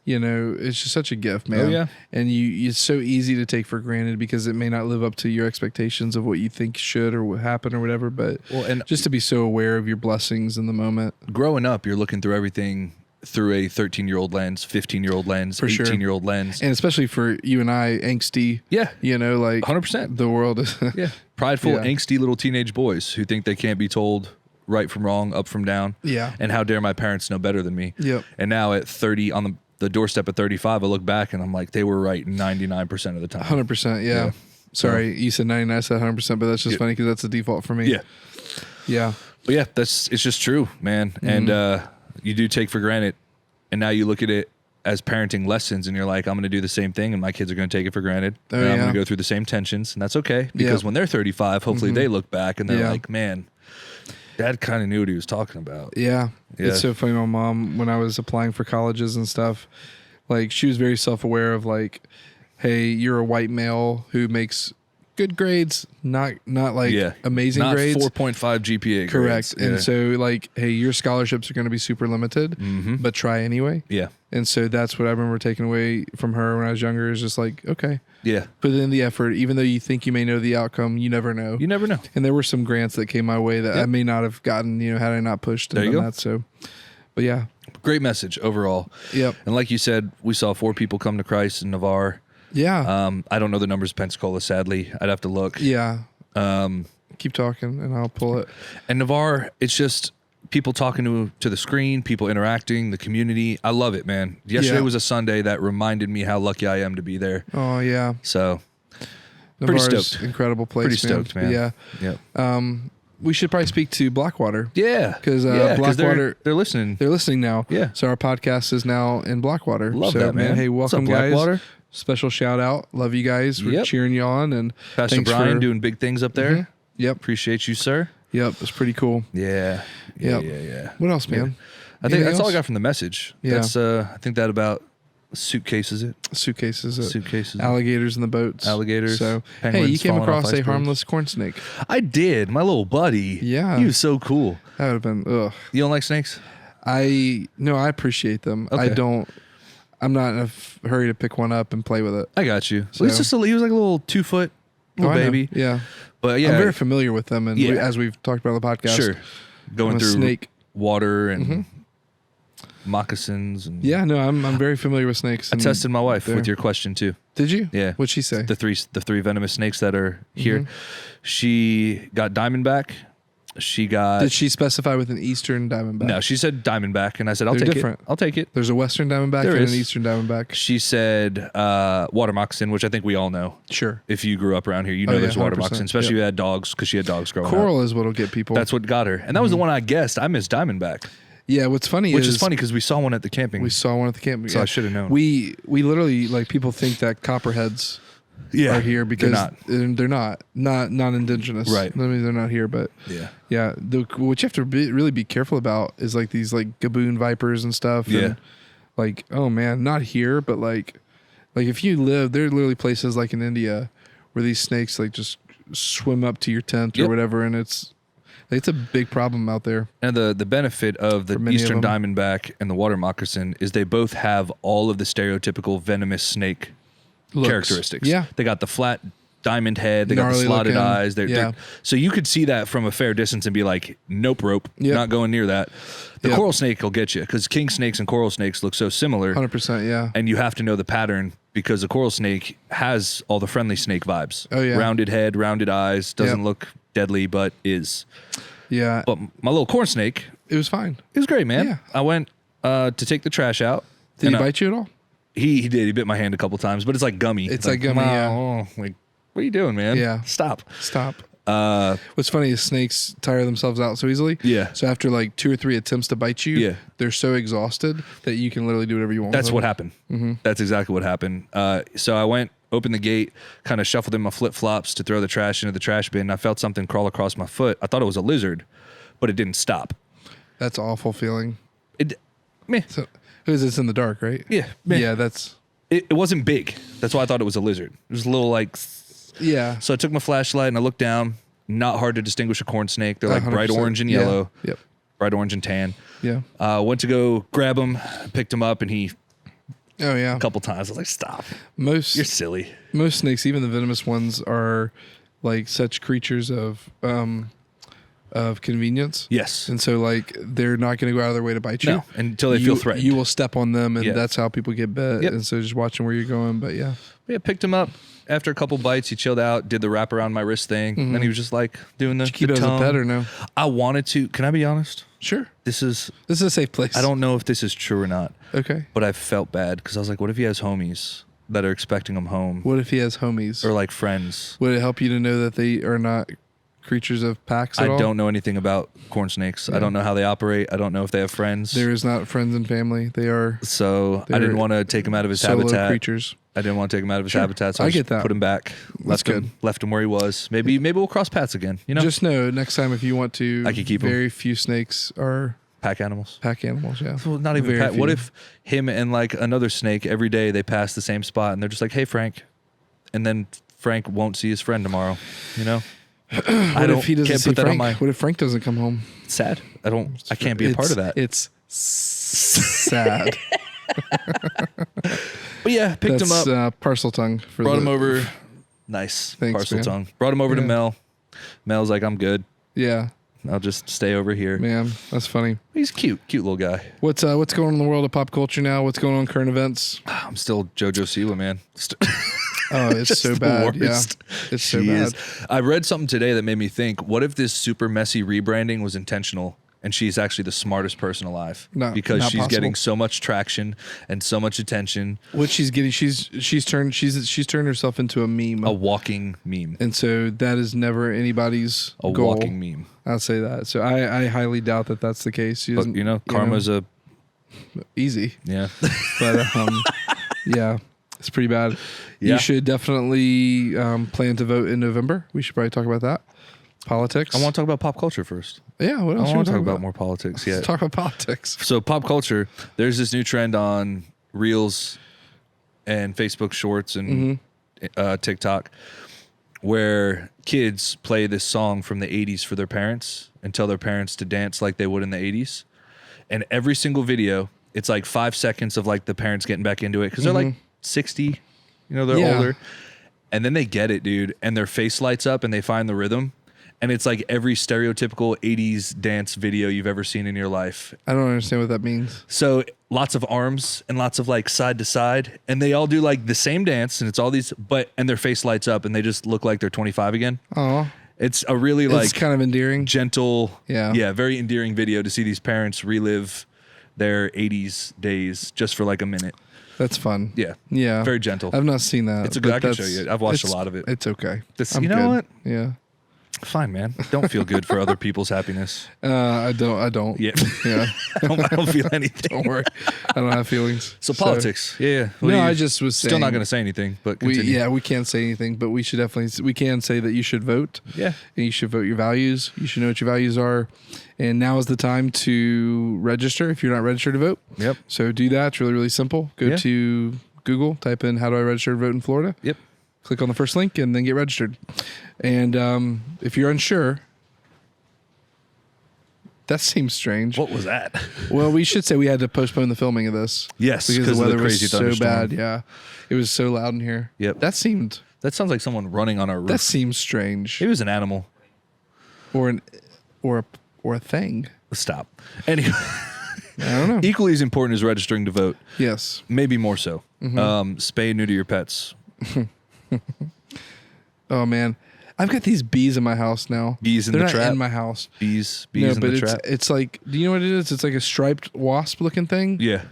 it's just such a gift, man. Oh, yeah. And it's so easy to take for granted because it may not live up to your expectations of what you think should or what happened or whatever. But just to be so aware of your blessings in the moment. Growing up, you're looking through everything through a 13-year-old lens, 15-year-old lens, 18-year-old lens. And especially for you and I, angsty. Yeah. 100%. The world is... Prideful, angsty little teenage boys who think they can't be told right from wrong, up from down. Yeah. And how dare my parents know better than me. Yep. And now at 30, on the doorstep at 35, I look back and I'm like, they were right 99% of the time. 100%, yeah. Sorry, you said 99, I said 100%, but that's just funny because that's the default for me. Yeah. Yeah. But yeah, it's just true, man. Mm-hmm. And you do take for granted. And now you look at it as parenting lessons and you're like, I'm going to do the same thing and my kids are going to take it for granted. I'm going to go through the same tensions, and that's okay because when they're 35, hopefully they look back and they're like, man, Dad kind of knew what he was talking about. Yeah. It's so funny. My mom, when I was applying for colleges and stuff, she was very self-aware of hey, you're a white male who makes good grades, not amazing grades. Not 4.5 GPA Correct. grades. And so hey, your scholarships are going to be super limited, but try anyway. Yeah. And so that's what I remember taking away from her when I was younger, is just okay. Yeah. Put in the effort, even though you think you may know the outcome, you never know. You never know. And there were some grants that came my way that I may not have gotten, had I not pushed and done that. So, but yeah. Great message overall. Yep. And like you said, we saw 4 people come to Christ in Navarre. Yeah. I don't know the numbers of Pensacola, sadly. I'd have to look. Yeah. Keep talking and I'll pull it. And Navarre, it's just people talking to the screen, people interacting, the community. I love it, man. Yesterday was a Sunday that reminded me how lucky I am to be there. Oh, yeah. So, Navarre's pretty stoked. Incredible place, Pretty stoked, man. Yeah. Yep. We should probably speak to Blackwater. Yeah. Because Blackwater... They're listening. They're listening now. Yeah. So our podcast is now in Blackwater. Love that, man. Hey, welcome, What's up, guys. Blackwater? Special shout out. Love you guys. We're cheering you on. And Pastor Brian doing big things up there. Mm-hmm. Yep. Appreciate you, sir. Yep. It's pretty cool. Yeah. What else, man? I think that's all I got from the message. Yeah. That's I think that about suitcases it. Suitcases. Alligators in the boats. Alligators. So, hey, you came across a harmless corn snake. I did. My little buddy. Yeah. He was so cool. That would have been, ugh. You don't like snakes? No, I appreciate them. Okay. I'm not in a hurry to pick one up and play with it. I got you. So he was like a little 2-foot little baby. Yeah. But yeah. I'm very familiar with them. And as we've talked about on the podcast. Sure. Going through snake. Water and moccasins. And I'm very familiar with snakes. I tested my wife with your question too. Did you? Yeah. What'd she say? The three venomous snakes that are here. She got diamondback. Did she specify with an eastern diamondback? No, she said diamondback, and I said, I'll They're take different. it. I'll take it. There's a western diamondback and an eastern diamondback. She said water moccasin, which I think we all know. Sure. If you grew up around here, there's water moccasin, especially if you had dogs, because she had dogs growing up. Coral is what'll get people. That's what got her. And that was the one I guessed. I missed diamondback. Yeah, what's funny Which is funny because we saw one at the camping. We saw one at the camping. So I should have known. We literally, people think that copperheads are here because they're not non-indigenous. Right. I mean, they're not here, but yeah. What you have to really be careful about is these gaboon vipers and stuff. Yeah. And oh man, not here, but if you live, there are literally places like in India where these snakes just swim up to your tent or whatever, and it's a big problem out there. And the benefit of the eastern diamondback and the water moccasin is they both have all of the stereotypical venomous snake characteristics. Yeah. They got the flat diamond head. They got the slotted eyes. So you could see that from a fair distance and be like, nope, rope, not going near that. The coral snake will get you because king snakes and coral snakes look so similar. 100%, yeah. And you have to know the pattern because the coral snake has all the friendly snake vibes. Oh, yeah. Rounded head, rounded eyes, doesn't look deadly, but is. Yeah. But my little corn snake. It was fine. It was great, man. Yeah. I went to take the trash out. Did he bite you at all? He did. He bit my hand a couple times, but it's like gummy. It's like gummy, yeah. Like, what are you doing, man? Yeah. Stop. What's funny is snakes tire themselves out so easily. Yeah. So after like 2 or 3 attempts to bite you, they're so exhausted that you can literally do whatever you want. That's what happened. Mm-hmm. That's exactly what happened. So I went, opened the gate, kind of shuffled in my flip-flops to throw the trash into the trash bin. I felt something crawl across my foot. I thought it was a lizard, but it didn't stop. That's an awful feeling. Meh. So, because it's in the dark, right? Yeah. Meh. Yeah, that's... It wasn't big. That's why I thought it was a lizard. It was a little like... Yeah. So I took my flashlight and I looked down. Not hard to distinguish a corn snake. They're like 100%. bright orange and yellow. Yeah. Yep. Bright orange and tan. Yeah. Went to go grab him, picked him up, and he... Oh, yeah. A couple times. I was like, stop. You're silly. Most snakes, even the venomous ones, are like such creatures of convenience. Yes. And so like they're not going to go out of their way to bite you. No, until they feel threatened. You will step on them, and that's how people get bit. Yep. And so just watching where you're going. But yeah. Yeah, picked him up. After a couple bites, he chilled out, did the wrap around my wrist thing. Mm-hmm. And he was just like doing the Did you keep it as a pet or no? I wanted to. Can I be honest? Sure. This is a safe place. I don't know if this is true or not. Okay. But I felt bad because I was like, what if he has homies that are expecting him home? What if he has homies? Or like friends? Would it help you to know that they are not creatures of packs at all? I don't know anything about corn snakes. Yeah. I don't know how they operate. I don't know if they have friends. There is not friends and family. They are... So I didn't want to take him out of his solo habitat. Creatures. I didn't want to take him out of his habitat, so I get that. Put him back. Left him where he was. Maybe we'll cross paths again. You know. Just know next time if you want to, I can keep very him. Few snakes are pack animals. Pack animals, yeah. Well, not even pack. What if him and like another snake every day they pass the same spot and they're just like, "Hey, Frank," and then Frank won't see his friend tomorrow. You know. What if he doesn't see Frank? What if Frank doesn't come home? It's sad. I can't be a part of that. It's sad. But yeah, picked him up. Parcel tongue. Brought him over. Nice. Thanks, parcel tongue. Brought him over to Mel. Mel's like, I'm good. Yeah. I'll just stay over here. Man, that's funny. He's cute little guy. What's going on in the world of pop culture now? What's going on in current events? I'm still JoJo Siwa, man. Oh, it's so bad. Yeah. It's so bad. I read something today that made me think, what if this super messy rebranding was intentional? And she's actually the smartest person alive because she's getting so much traction and so much attention. What she's getting, she's turned herself into a meme, a walking meme, and so that is never anybody's goal. Walking meme. I'll say that. So I highly doubt that that's the case. But karma's easy. Yeah, but yeah, it's pretty bad. Yeah. You should definitely plan to vote in November. We should probably talk about that. Politics. I want to talk about pop culture first. Yeah, what else? I want to talk about more politics. Yeah, let's talk about politics. So pop culture. There's this new trend on Reels and Facebook Shorts and TikTok where kids play this song from the 80s for their parents and tell their parents to dance like they would in the 80s. And every single video, it's like 5 seconds of like the parents getting back into it because they're like 60, they're older. And then they get it, dude, and their face lights up and they find the rhythm. And it's like every stereotypical 80s dance video you've ever seen in your life. I don't understand what that means. So lots of arms and lots of like side to side. And they all do like the same dance. And it's all these, and their face lights up and they just look like they're 25 again. Oh, it's a really it's kind of endearing. Gentle. Yeah, very endearing video to see these parents relive their 80s days just for like a minute. That's fun. Yeah. Yeah. Very gentle. I've not seen that. It's a good, I can show you. I've watched a lot of it. It's okay. You know what? Yeah. Fine, man. Don't feel good for other people's happiness. I don't. Yeah. Yeah. I don't feel anything. Don't worry. I don't have feelings. So politics. Yeah. I just was still not going to say anything, but continue. We can't say anything, but we can say that you should vote. Yeah. And you should vote your values. You should know what your values are. And now is the time to register if you're not registered to vote. Yep. So do that. It's really, really simple. Go to Google, type in, how do I register to vote in Florida? Yep. Click on the first link and then get registered. And if you're unsure, that seems strange. What was that? Well, we should say we had to postpone the filming of this. Yes, because the weather crazy was so bad. Yeah, it was so loud in here. Yep. That sounds like someone running on our roof. That seems strange. It was an animal, or a thing. Stop. Anyway, I don't know. Equally as important as registering to vote. Yes, maybe more so. Spay, neuter your pets. Oh man, I've got these bees in my house now. Bees in They're the not trap. in my house. Bees in the trap. It's like, do you know what it is? It's like a striped wasp looking thing. Yeah.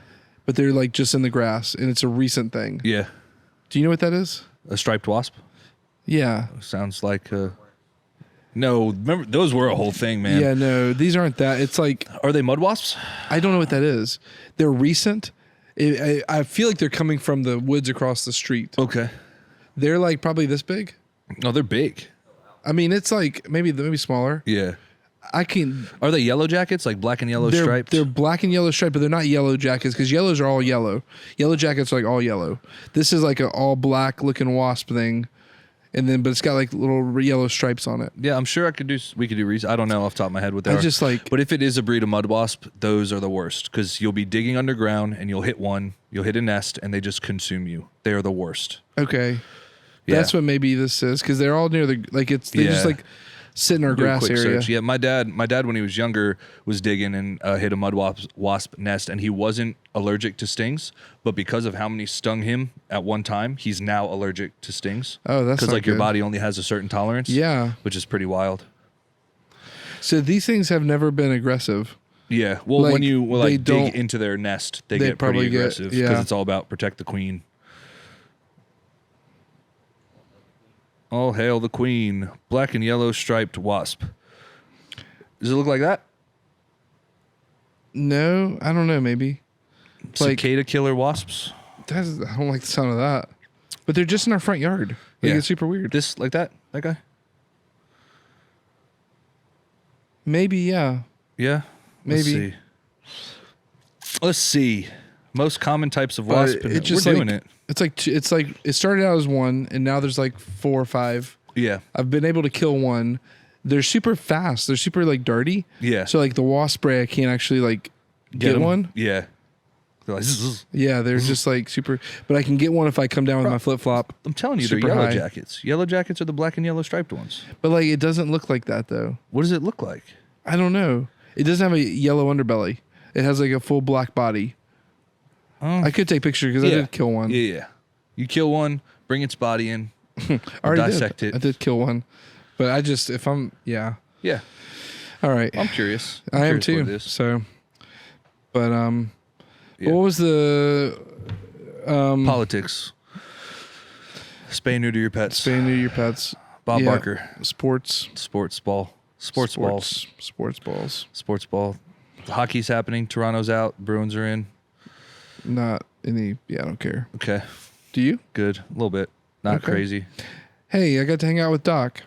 but they're like just in the grass, and it's a recent thing. Yeah. Do you know what that is? A striped wasp? Yeah. Sounds like no, remember those were a whole thing, man. Yeah, no, these aren't that. It's like, are they mud wasps? I don't know what that is. They're recent. I feel like they're coming from the woods across the street. Okay. They're like probably this big. No, they're big. I mean, it's like maybe smaller. Yeah. Are they yellow jackets, like black and yellow striped? They're black and yellow striped, but they're not yellow jackets because yellows are all yellow. Yellow jackets are like all yellow. This is like an all black looking wasp thing, but it's got like little yellow stripes on it. Yeah, I'm sure we could do research. I don't know off the top of my head what they are. But if it is a breed of mud wasp, those are the worst because you'll be digging underground and you'll hit a nest, and they just consume you. They are the worst. Okay. Yeah. That's what maybe this is because they're all near they just like sit in our grass area. Search. Yeah, my dad when he was younger was digging and hit a mud wasp nest, and he wasn't allergic to stings, but because of how many stung him at one time, he's now allergic to stings. Oh, that's because your body only has a certain tolerance. Yeah, which is pretty wild. So these things have never been aggressive. Yeah, well, when you dig into their nest, they get pretty aggressive because it's all about protect the queen. All hail the queen. Black and yellow striped wasp. Does it look like that? No, I don't know. Maybe. Cicada killer wasps? I don't like the sound of that. But they're just in our front yard. It's super weird. This, like that? That guy? Maybe, yeah. Yeah? Maybe. Let's see. Most common types of wasp. We're doing it. It's like it started out as one, and now there's like 4 or 5. Yeah. I've been able to kill one. They're super fast. They're super like dirty. Yeah. So like the wasp spray, I can't actually like get one. Yeah. They're like, zzz. Yeah, they're just like super. But I can get one if I come down with my flip flop. I'm telling you, they're yellow jackets. Yellow jackets are the black and yellow striped ones. But like it doesn't look like that though. What does it look like? I don't know. It doesn't have a yellow underbelly. It has like a full black body. Oh. I could take pictures because I did kill one. Yeah. You kill one, bring its body in, dissect it. I did kill one. But Yeah. All right. I'm curious. I am too. So, but what was the politics? Spay neuter your pets. Spay neuter your pets. Bob Barker. Sports ball. Sports ball. The hockey's happening. Toronto's out. Bruins are in. Not any. Yeah, I don't care. Okay. Do you? Good. A little bit. Not crazy. Hey, I got to hang out with Doc.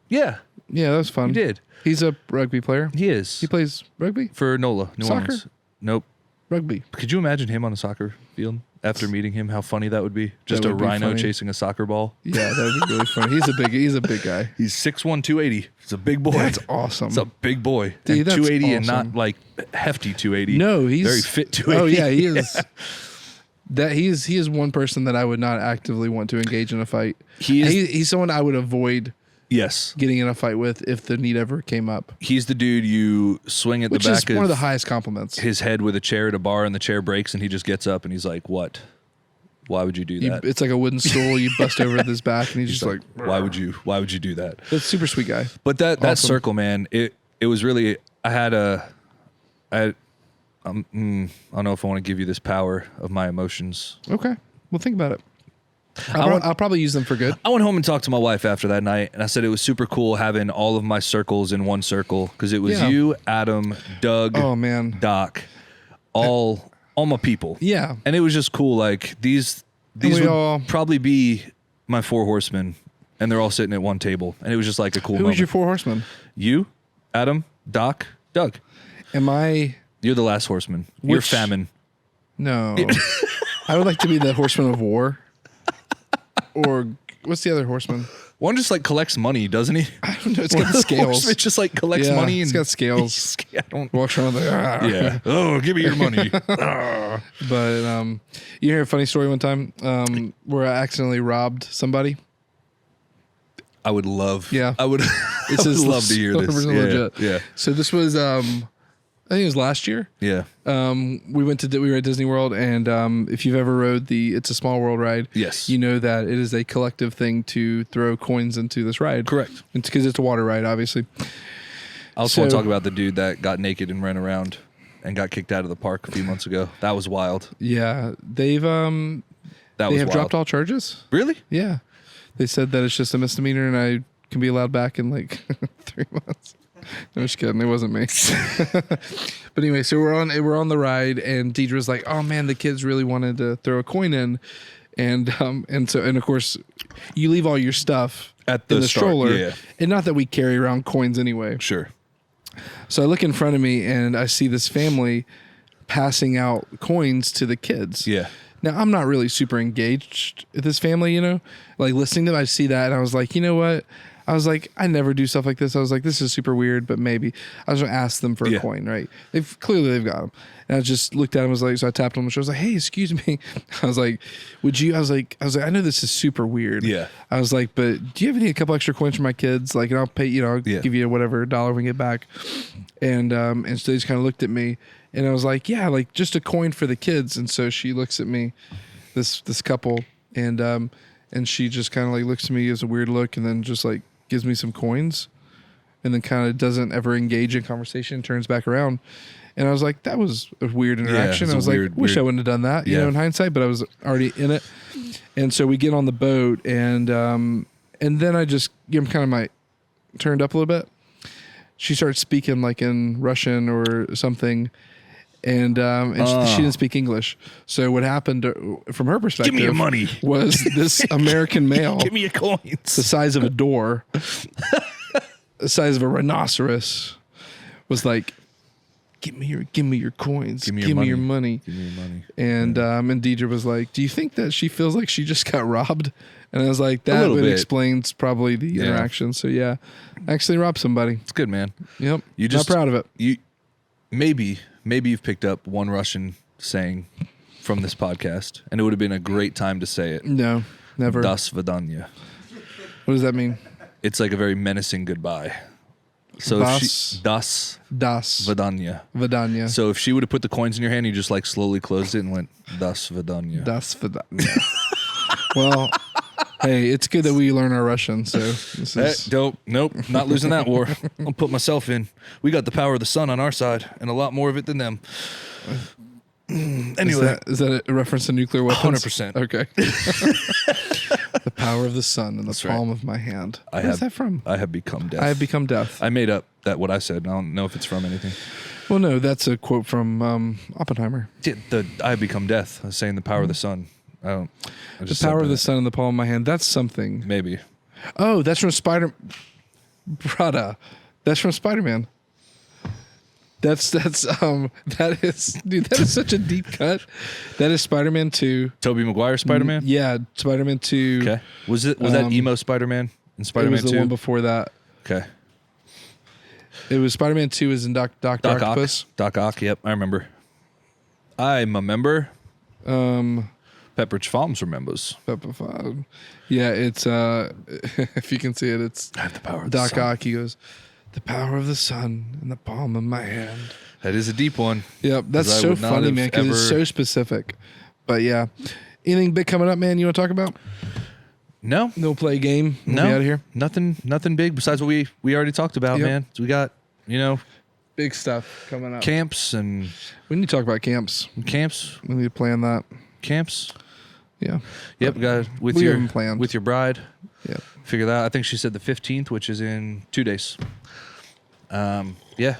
Yeah. Yeah, that was fun. You did. He's a rugby player. He is. He plays rugby? For NOLA. New Soccer? Orleans. Nope. Rugby. Could you imagine him on a soccer field after meeting him? How funny that would be. Just a rhino chasing a soccer ball. Yeah, that would be really funny. He's a big guy. He's 6'1", 280. He's a big boy. That's awesome. It's a big boy. Dude, and that's 280 awesome. And not like hefty 280. No, he's very fit 280. Oh yeah, he is. He is one person that I would not actively want to engage in a fight. He's someone I would avoid. Yes. Getting in a fight with if the need ever came up. He's the dude you swing at the back of. Which is one of the highest compliments. His head with a chair at a bar, and the chair breaks, and he just gets up and he's like, "What? Why would you do that?" It's like a wooden stool. You bust over his back, and he's just like, "Why would you? Why would you do that?" That's a super sweet guy. But that circle, man, it was really. I don't know if I want to give you this power of my emotions. Okay, well, think about it. I'll probably use them for good. I went home and talked to my wife after that night, and I said it was super cool having all of my circles in one circle because it was you, Adam, Doug, Doc, all my people. Yeah, and it was just cool. Like these would probably be my 4 horsemen, and they're all sitting at one table, and it was just like a cool moment. Who was your 4 horsemen? You, Adam, Doc, Doug. You're the last horseman. You're famine. No, I would like to be the horseman of war. Or what's the other horseman? One just like collects money, doesn't he? I don't know. It's got scales. It just like collects money. It's got scales. I don't walks around like, yeah. Oh, give me your money. But you hear a funny story one time where I accidentally robbed somebody. I would love. Yeah, I would. I would love to hear this. Yeah. So this was I think it was last year. Yeah. We were at Disney World, and if you've ever rode the It's a Small World ride, yes, you know that it is a collective thing to throw coins into this ride. Correct. It's because it's a water ride, obviously. I also want to talk about the dude that got naked and ran around. and got kicked out of the park a few months ago. That was wild. Yeah, they have dropped all charges. Really? Yeah, they said that it's just a misdemeanor and I can be allowed back in like 3 months. I'm just kidding. It wasn't me. But anyway, so we're on the ride, and Deidre's like, "Oh man, the kids really wanted to throw a coin in," and of course, you leave all your stuff in the stroller, and not that we carry around coins anyway. Sure. So I look in front of me, and I see this family passing out coins to the kids. Yeah. Now, I'm not really super engaged with this family, like listening to them. I see that, and I was like, you know what? I was like, I never do stuff like this. I was like, this is super weird, but maybe. I was going to ask them for a coin, right? They've got them. And I just looked at them, so I tapped on the shoulder. I was like, hey, excuse me. I was like, I was like, I know this is super weird. Yeah. I was like, but do you have a couple extra coins for my kids? Like, and I'll pay, I'll give you whatever $1 when we get back. And so they just kind of looked at me, and I was like, yeah, like just a coin for the kids. And so she looks at me, this couple, and she just kind of like looks at me as a weird look, and then just like gives me some coins, and then kind of doesn't ever engage in conversation, turns back around. And I was like, that was a weird interaction. I was like, wish I wouldn't have done that, in hindsight, but I was already in it. And so we get on the boat, and then I just give him kind of my turned up a little bit. She starts speaking like in Russian or something. And she didn't speak English. So what happened from her perspective? Give me your money. Was this American male? Give me your coins. The size of a door, the size of a rhinoceros, was like, give me your coins. Give me your money. Give me your money. And Deidre was like, do you think that she feels like she just got robbed? And I was like, that explains probably the interaction. So yeah, actually robbed somebody. It's good, man. Yep. You just not proud of it. Maybe you've picked up one Russian saying from this podcast, and it would have been a great time to say it. No, never. Das Vidanya. What does that mean? It's like a very menacing goodbye. So Das Vidanya. So if she would have put the coins in your hand, you just like slowly closed it and went Das Vidanya. Das Vidanya. Well, hey, it's good that we learn our Russian. So this is... Nope, not losing that war. I'll put myself in. We got the power of the sun on our side, and a lot more of it than them. Anyway, is that a reference to nuclear weapons? 100%. Okay. The power of the sun in the palm of my hand. Where's that from? I have become death. I have become death. I made up what I said. I don't know if it's from anything. Well, no, that's a quote from Oppenheimer. I have become death. I was saying the power of the sun. The power of the sun in the palm of my hand. That's something. Maybe. Oh, that's from Brada. That's from Spider-Man. That is such a deep cut. That is Spider-Man 2. Tobey Maguire Spider-Man? Yeah, Spider-Man 2. Okay. Was that emo Spider-Man in Spider-Man 2? It was the one before that. Okay. It was Spider-Man 2 is in Doc Octopus. Doc Ock, yep, I remember. I'm a member. Pepperidge Farms remembers. Yeah, it's if you can see it, it's I have the power of Doc the sun. Ock. He goes, the power of the sun in the palm of my hand. That is a deep one. Yep, that's so funny, man, because it's so specific. But yeah, anything big coming up, man? You want to talk about? No. No play game. We'll be out of here. Nothing big besides what we already talked about, man. So we got big stuff coming up. Camps and we need to talk about camps. We need to plan that. Camps. Yeah. Yep. Got with your bride. Yeah. Figure that out. I think she said the 15th, which is in 2 days. Yeah.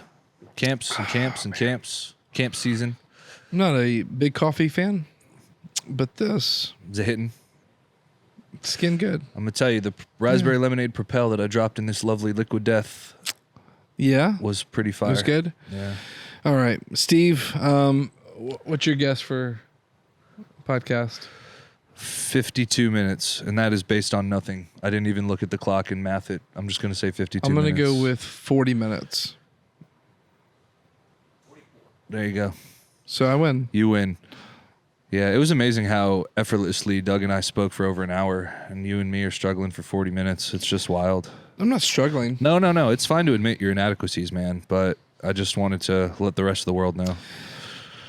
Camps and camps and camps. Camp season. I'm not a big coffee fan, but this is it hitting? Skin good. I'm gonna tell you, the raspberry lemonade Propel that I dropped in this lovely liquid death. Yeah. Was pretty fire. It was good. Yeah. All right, Steve. What's your guess for podcast? 52 minutes, and that is based on nothing. I didn't even look at the clock and math it. I'm just going to say 52 I'm going to go with 40 minutes. There you go. So I win. You win. Yeah, it was amazing how effortlessly Doug and I spoke for over an hour, and you and me are struggling for 40 minutes. It's just wild. I'm not struggling. No. It's fine to admit your inadequacies, man, but I just wanted to let the rest of the world know.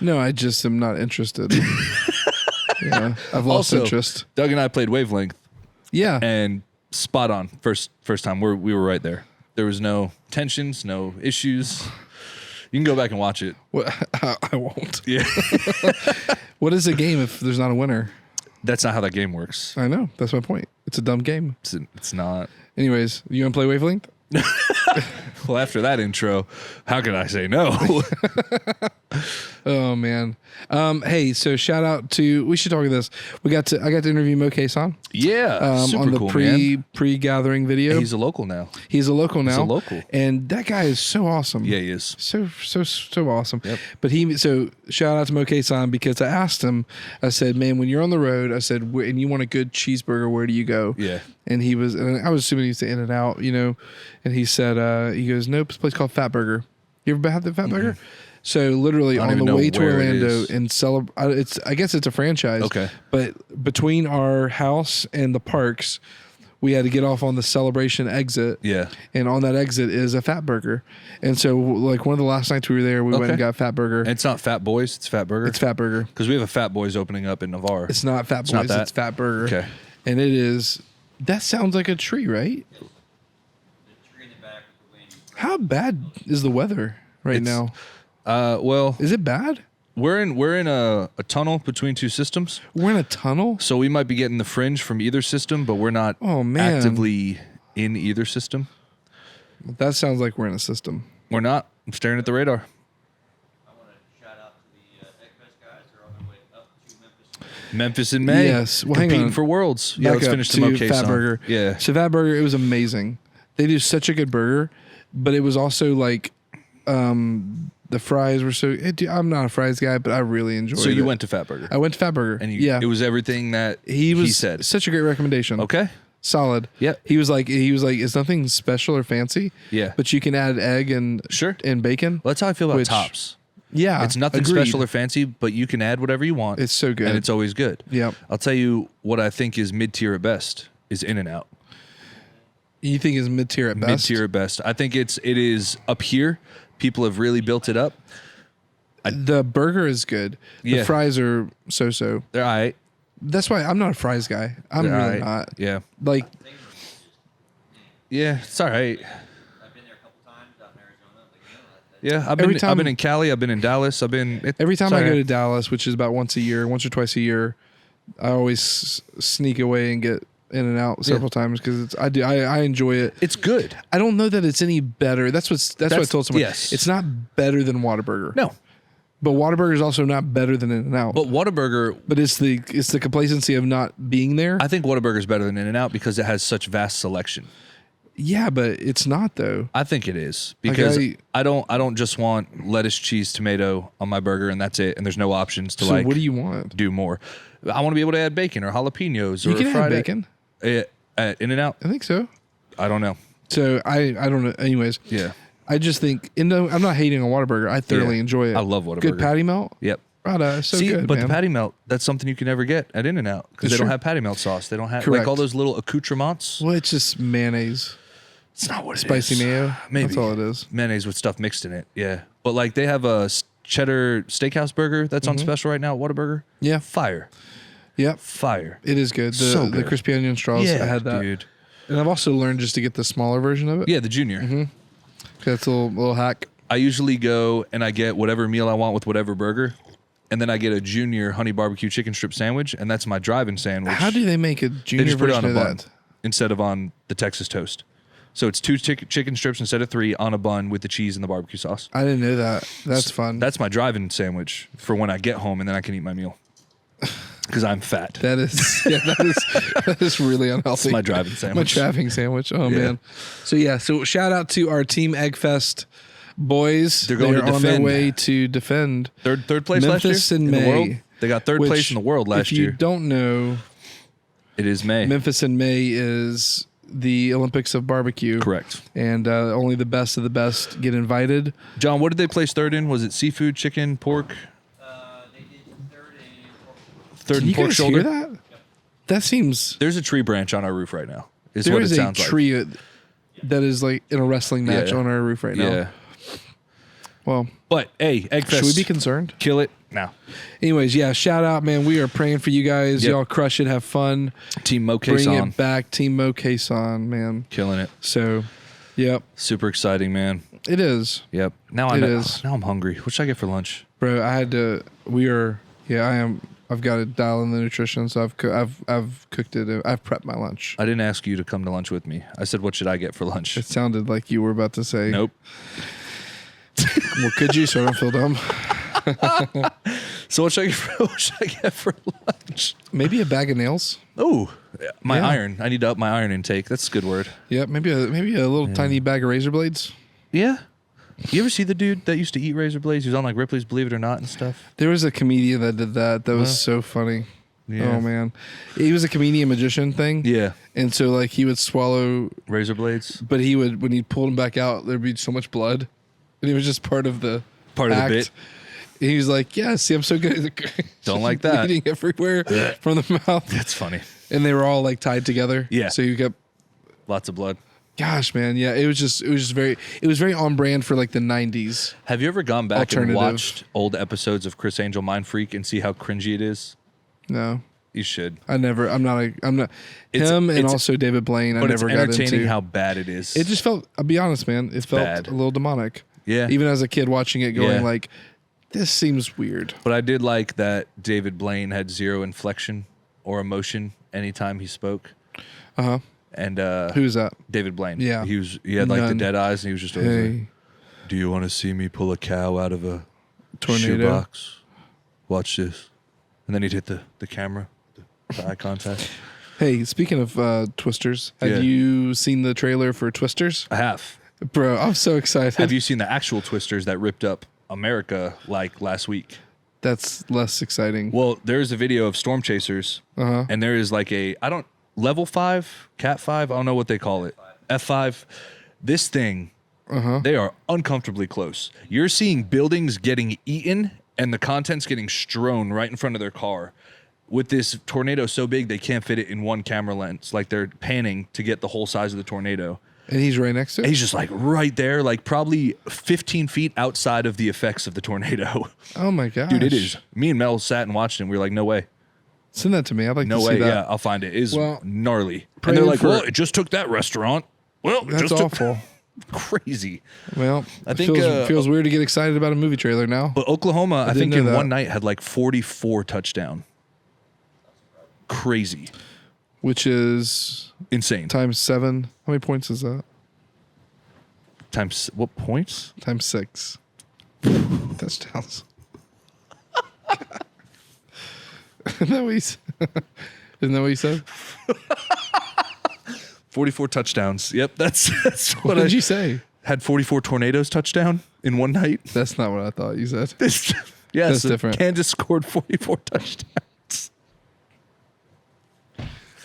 No, I just am not interested. Yeah, I've lost interest. Doug and I played Wavelength. Yeah. And spot on. First time we were right there. There was no tensions, no issues. You can go back and watch it. Well, I won't. Yeah. What is a game if there's not a winner? That's not how that game works. I know. That's my point. It's a dumb game. It's not. Anyways, you want to play Wavelength? Well, after that intro, how could I say no? Oh man. Hey, so shout out to, we should talk about this. I got to interview Mo Kason. Yeah. Super on the cool, man. pre-gathering video. He's a local now. He's a local now. He's a local. And that guy is so awesome. Yeah, he is. So awesome. Yep. But so shout out to Mo Kason, because I asked him, I said, man, when you're on the road, I said, and you want a good cheeseburger, where do you go? Yeah. And I was assuming he was In and Out, and he said, he goes, nope, it's a place called Fat Burger. You ever had the Fat Burger? So literally on the way to Orlando and I guess it's a franchise. Okay. But between our house and the parks, we had to get off on the Celebration exit. Yeah. And on that exit is a Fat Burger. And so like one of the last nights we were there, we went and got Fat Burger. And it's not Fat Boys, it's Fat Burger? It's Fat Burger. Because we have a Fat Boys opening up in Navarre. It's not Fat Boys, it's Fat Burger. Okay. And it is, that sounds like a tree, right? The tree in the back with the wind. How bad is the weather now? Well, Is it bad? we're in a tunnel between two systems, We're in a tunnel? so we might be getting the fringe from either system, but we're not Oh, man. actively in either system. That sounds like we're in a system. We're not. I'm staring at the radar. I want to shout out to the Eggfest guys. They're on their way up to Memphis. Memphis in May. Yes. Well, hang competing on. for Worlds. Yeah, Back let's up finish the to Mo Fat song. Burger. Yeah. So Fat Burger, it was amazing. They do such a good burger, but it was also like, the fries were so. I'm not a fries guy, but I really enjoyed it. So you went to Fat Burger. I went to Fat Burger, And yeah, it was everything that he said. Such a great recommendation. Okay. Solid. Yep. He was like, it's nothing special or fancy. Yeah. But you can add egg and bacon. Well, that's how I feel about Which- Tops. Yeah. It's nothing agreed. special or fancy, but you can add whatever you want. It's so good. And it's always good. Yep. I'll tell you what I think is mid-tier at best is In-N-Out. You think it's mid-tier at best? Mid-tier at best. I think it is up here. People have really built it up. The burger is good. The Yeah. fries are so. They're all right. That's why I'm not a fries guy. I'm They're all really right. not. Yeah. Like, Yeah, it's all right. I've been there a couple times out in Arizona. Yeah, I've been in Cali. I've been in Dallas. every time I go to Dallas, which is about once or twice a year, I always sneak away and get In and Out several times because I enjoy it. It's good. I don't know that it's any better. That's what I told someone. Yes. It's not better than Whataburger. No, But Whataburger is also not better than In-N-Out. but Whataburger. But it's the complacency of not being there. I think Whataburger is better than In-N-Out because it has such vast selection. Yeah, but it's not though. I think it is because Like I don't just want lettuce, cheese, tomato on my burger and that's it. And there's no options to So what do you want? do more. I want to be able to add bacon or jalapenos or You can fried add bacon. At In-N-Out. I think so. I don't know. So I don't know. Anyways, Yeah. I just think I'm not hating on Whataburger. I thoroughly Yeah. enjoy it. I love Whataburger. Good patty melt. Yep. Rada, so See, good. but man. the patty melt, that's something you can never get at In-N-Out because It's they don't true. have patty melt sauce. They don't have Correct. like all those little accoutrements. Well, it's just mayonnaise, It's not what it spicy is. mayo. Maybe. That's all it is. Mayonnaise with stuff mixed in it. Yeah. But like they have a cheddar steakhouse burger that's on special right now at Whataburger. Yeah. Fire. Yep. Fire. It is good. The So the good. crispy onion straws. I had that. dude. And I've also learned just to get the smaller version of it. Yeah, the junior. That's a little hack. I usually go and I get whatever meal I want with whatever burger. And then I get a junior honey barbecue chicken strip sandwich, and that's my drive-in sandwich. How do they make a they junior just put it version on a of bun that? instead of on the Texas toast? So it's 2 chicken strips instead of 3 on a bun with the cheese and the barbecue sauce. I didn't know that. That's fun. That's my drive-in sandwich for when I get home, and then I can eat my meal because I'm fat. that is really unhealthy. That's my drive-in sandwich. My traveling sandwich. Oh Yeah. man. So shout out to our Team Eggfest boys. They're going to on their defend. way to defend Third place last Memphis year in the May, world. They got third which, place in the world last if you year. don't know, It is May. Memphis in May is the Olympics of barbecue. Correct. And only the best of the best get invited. John, what did they place third in? Was it seafood, chicken, pork? They did third and Third Can and you pork guys shoulder? hear that? That seems. There's a tree branch on our roof right now. Is There what is it a sounds tree that is like in a wrestling match Yeah. on our roof right like. now. Yeah. Well, But hey, Eggfest. should we be concerned? Kill it now. Anyways, yeah, shout out, man. We are praying for you guys. Yep. Y'all crush it, have fun. Team Mo Bring on. it back. Team Mo Kason, man. Killing it. So, Yep. Super exciting, man. It is. Yep. Now I'm hungry. What should I get for lunch? Bro, I had to. I am. I've got to dial in the nutrition, so I've cooked it. I've prepped my lunch. I didn't ask you to come to lunch with me. I said, what should I get for lunch? It sounded like you were about to say. Nope. Well, could you? So I don't feel dumb. So what should I get for lunch? Maybe a bag of nails. Oh, my iron. I need to up my iron intake. That's a good word. Yeah, maybe a little tiny bag of razor blades. Yeah. You ever see the dude that used to eat razor blades? He was on like Ripley's Believe It or Not and stuff. There was a comedian that did that. That was so funny. Yeah. Oh man, he was a comedian magician thing. Yeah, and so like he would swallow razor blades, but he would when he pulled them back out, there'd be so much blood, and it was just part of the bit. And he was like, "Yeah, see, I'm so good." Don't like that. Bleeding everywhere from the mouth. That's funny. And they were all like tied together. Yeah. So you kept lots of blood. Gosh, man, yeah, it was very on brand for like the 90s. Have you ever gone back and watched old episodes of Chris Angel Mind Freak and see how cringy it is? No. You should. I'm not him and also David Blaine. But I never got into. It's entertaining how bad it is. It just felt, I'll be honest, man, it felt bad. A little demonic. Yeah. Even as a kid watching it going like, this seems weird. But I did like that David Blaine had zero inflection or emotion anytime he spoke. Uh-huh. And who's that? David Blaine. Yeah. He had like the dead eyes and he was just always like, do you want to see me pull a cow out of a tornado shoebox? Watch this. And then he'd hit the camera, the eye contact. Hey, speaking of Twisters, have you seen the trailer for Twisters? I have. Bro, I'm so excited. Have you seen the actual Twisters that ripped up America like last week? That's less exciting. Well, there's a video of storm chasers, and there is like level 5, Cat 5, I don't know what they call it, F5. This thing, they are uncomfortably close. You're seeing buildings getting eaten and the contents getting strewn right in front of their car. With this tornado so big, they can't fit it in one camera lens. Like they're panning to get the whole size of the tornado. And he's right next to it? And he's just like right there, like probably 15 feet outside of the effects of the tornado. Oh my gosh. Dude, it is. Me and Mel sat and watched it and we were like, no way. Send that to me. I'd like to see that. No way, yeah, I'll find it. It is gnarly. And they're like, well, it just took that restaurant. Well, that's awful. Crazy. Well, I think it feels weird to get excited about a movie trailer now. But Oklahoma, I think in one night had like 44 touchdowns. Crazy. Which is insane. Times 7. How many points is that? Times what points? Times 6. Touchdowns. Isn't that what he said? 44 touchdowns. Yep, that's what did you say? Had 44 tornadoes touchdown in one night. That's not what I thought you said. Yeah, that's different. Kansas scored 44 touchdowns.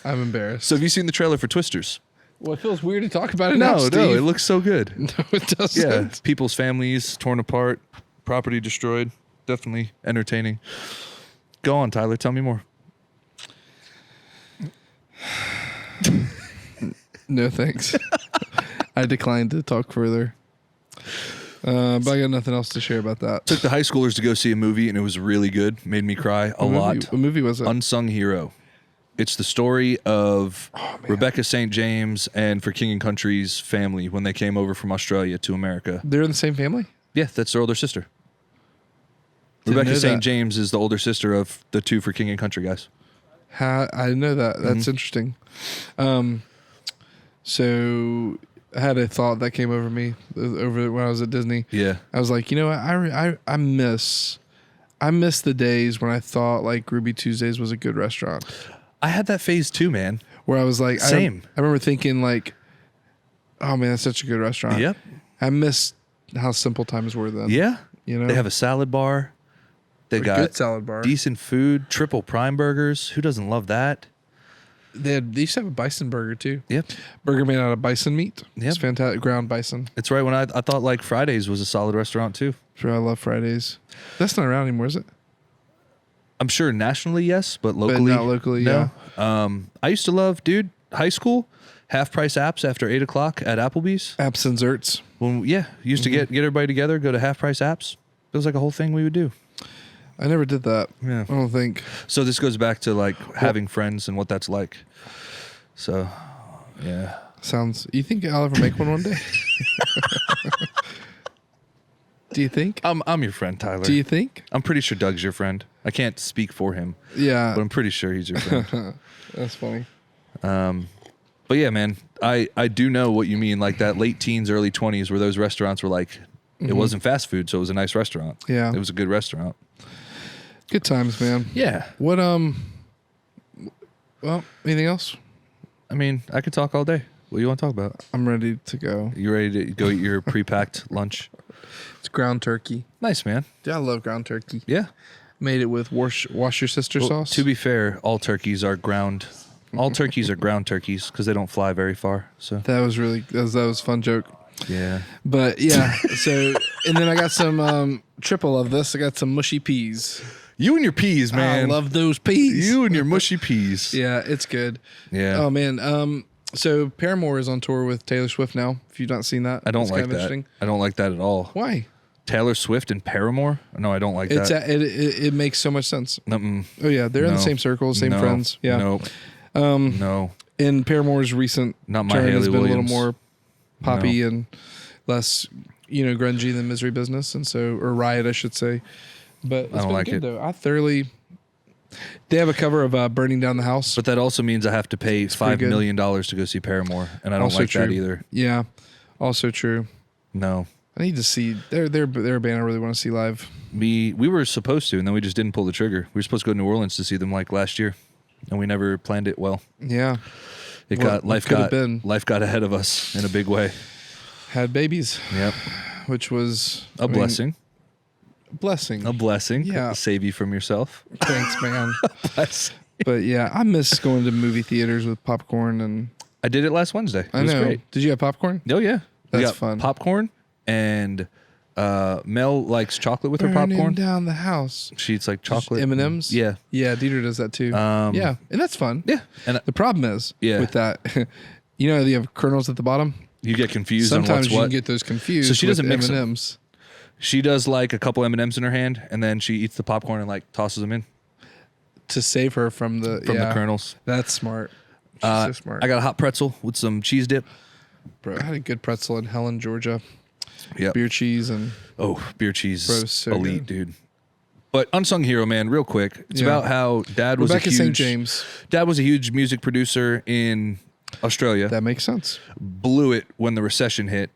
I'm embarrassed. So have you seen the trailer for Twisters? Well, it feels weird to talk about it now, Steve. No, it looks so good. No, it doesn't. Yeah, people's families torn apart, property destroyed. Definitely entertaining. Go on, Tyler. Tell me more. No, thanks. I declined to talk further. But I got nothing else to share about that. Took the high schoolers to go see a movie, and it was really good. Made me cry a lot. What movie was it? Unsung Hero. It's the story of Rebecca St. James and For King and Country's family when they came over from Australia to America. They're in the same family? Yeah, that's their older sister. Rebecca St. James is the older sister of the two For King and Country guys. I didn't know that. That's interesting. So I had a thought that came over me over when I was at Disney. Yeah. I was like, you know what? I miss the days when I thought like Ruby Tuesdays was a good restaurant. I had that phase too, man. Where I was like, same. I remember thinking like, oh man, that's such a good restaurant. Yep. I miss how simple times were then. Yeah. You know, they have a salad bar. They got good salad bar, decent food, triple prime burgers. Who doesn't love that? They used to have a bison burger too. Yep. Burger made out of bison meat. Yep. It's fantastic. Ground bison. It's right when I thought like Fridays was a solid restaurant too. Sure, I love Fridays. That's not around anymore, is it? I'm sure nationally, yes, but locally, not locally, no. Yeah. I used to love, dude, high school, half price apps after 8 o'clock at Applebee's. Apps and Zerts. When used to get everybody together, go to half price apps. It was like a whole thing we would do. I never did that. Yeah. I don't think. So this goes back to like having friends and what that's like. So, yeah. You think I'll ever make one day? Do you think? I'm your friend, Tyler. Do you think? I'm pretty sure Doug's your friend. I can't speak for him. Yeah. But I'm pretty sure he's your friend. That's funny. But yeah, man, I do know what you mean. Like that late teens, early 20s where those restaurants were like, it wasn't fast food, so it was a nice restaurant. Yeah. It was a good restaurant. Good times, man. Yeah. What, well, anything else? I mean, I could talk all day. What do you want to talk about? I'm ready to go. You ready to go eat your pre-packed lunch? It's ground turkey. Nice, man. Yeah, I love ground turkey. Yeah. Made it with wash your sister sauce. To be fair, all turkeys are ground. All turkeys are ground turkeys because they don't fly very far. So that was a fun joke. Yeah. But yeah, so and then I got some triple of this. I got some mushy peas. You and your peas, man. I love those peas. You and your mushy peas. Yeah, it's good. Yeah. Oh man. So Paramore is on tour with Taylor Swift now. If you've not seen that, I don't like that. I don't like that at all. Why? Taylor Swift and Paramore? No, I don't like that. It makes so much sense. Mm-mm. Oh yeah, they're in the same circle, same friends. Yeah. Nope. No. And Paramore's recent Not my turn Haley has been Williams. a little more poppy and less, grungy than Misery Business, and or Riot, I should say. But it's been good though. They have a cover of Burning Down the House. But that also means I have to pay $5 million to go see Paramore, and I don't like that either. Yeah, also true. No. I need to see. They're a band I really want to see live. We were supposed to, and then we just didn't pull the trigger. We were supposed to go to New Orleans to see them like last year, and we never planned it well. Yeah. Life got ahead of us in a big way. Had babies. Yep. Which was a blessing. Blessing. A blessing. Yeah. Save you from yourself. Thanks, man. Blessing. But yeah, I miss going to movie theaters with popcorn and. I did it last Wednesday. It was great. Did you have popcorn? Oh yeah. That's fun. Popcorn and Mel likes chocolate with her Burning popcorn. Down the house. She eats like chocolate. M&Ms? Yeah. Yeah, Dieter does that too. Yeah, and that's fun. Yeah. And the problem is with that, you have kernels at the bottom. You get confused Sometimes on what's what. You can get those confused. So she doesn't mix M&Ms. She does like a couple M&Ms in her hand, and then she eats the popcorn and like tosses them in to save her from the kernels. That's smart. She's so smart. I got a hot pretzel with some cheese dip. Bro, I had a good pretzel in Helen, Georgia. Yeah, beer cheese and beer cheese, bro, so elite, good. dude. But unsung hero, man. Real quick, it's about how Dad was Rebecca St. James. Dad was a huge music producer in Australia. That makes sense. Blew it when the recession hit.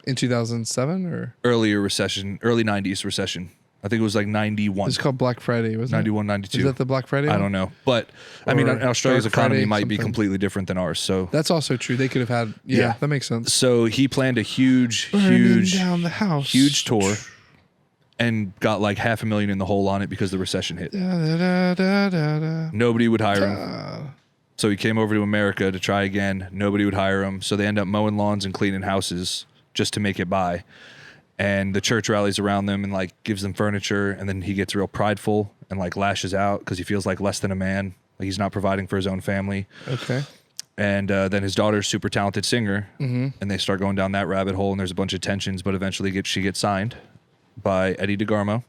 In 2007 or earlier recession, early 90s recession. I think it was like 91. It's called Black Friday, wasn't 91, 92. Is that the Black Friday? I don't know. But I mean, Australia's economy might be completely different than ours. So that's also true. They could have had, that makes sense. So he planned a huge down the house. Huge tour and got like $500,000 in the hole on it because the recession hit. Nobody would hire him. So he came over to America to try again. Nobody would hire him. So they end up mowing lawns and cleaning houses just to make it by. And the church rallies around them and like gives them furniture. And then he gets real prideful and like lashes out because he feels like less than a man. Like he's not providing for his own family. Okay. And then his daughter's super talented singer. Mm-hmm. And they start going down that rabbit hole and there's a bunch of tensions. But eventually she gets signed by Eddie DeGarmo.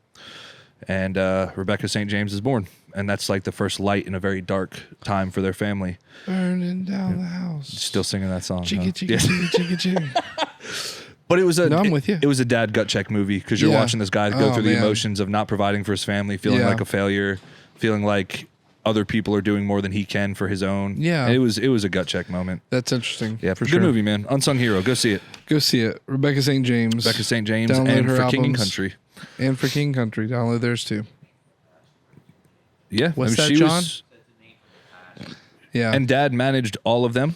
And Rebecca St. James is born. And that's like the first light in a very dark time for their family. Burning down the house. Still singing that song. Chicka, chicka, chicka, chicka, chicka. But it was I'm with you. It was a dad gut check movie because you're watching this guy go through the emotions of not providing for his family, feeling like a failure, feeling like other people are doing more than he can for his own. Yeah. And it was a gut check moment. That's interesting. Yeah, good movie, man. Unsung hero. Go see it. Go see it. Rebecca St. James. Rebecca St. James. Download and her for albums. King and Country. And for King Country. Download theirs too. Yeah. What's that, John? Yeah. And Dad managed all of them.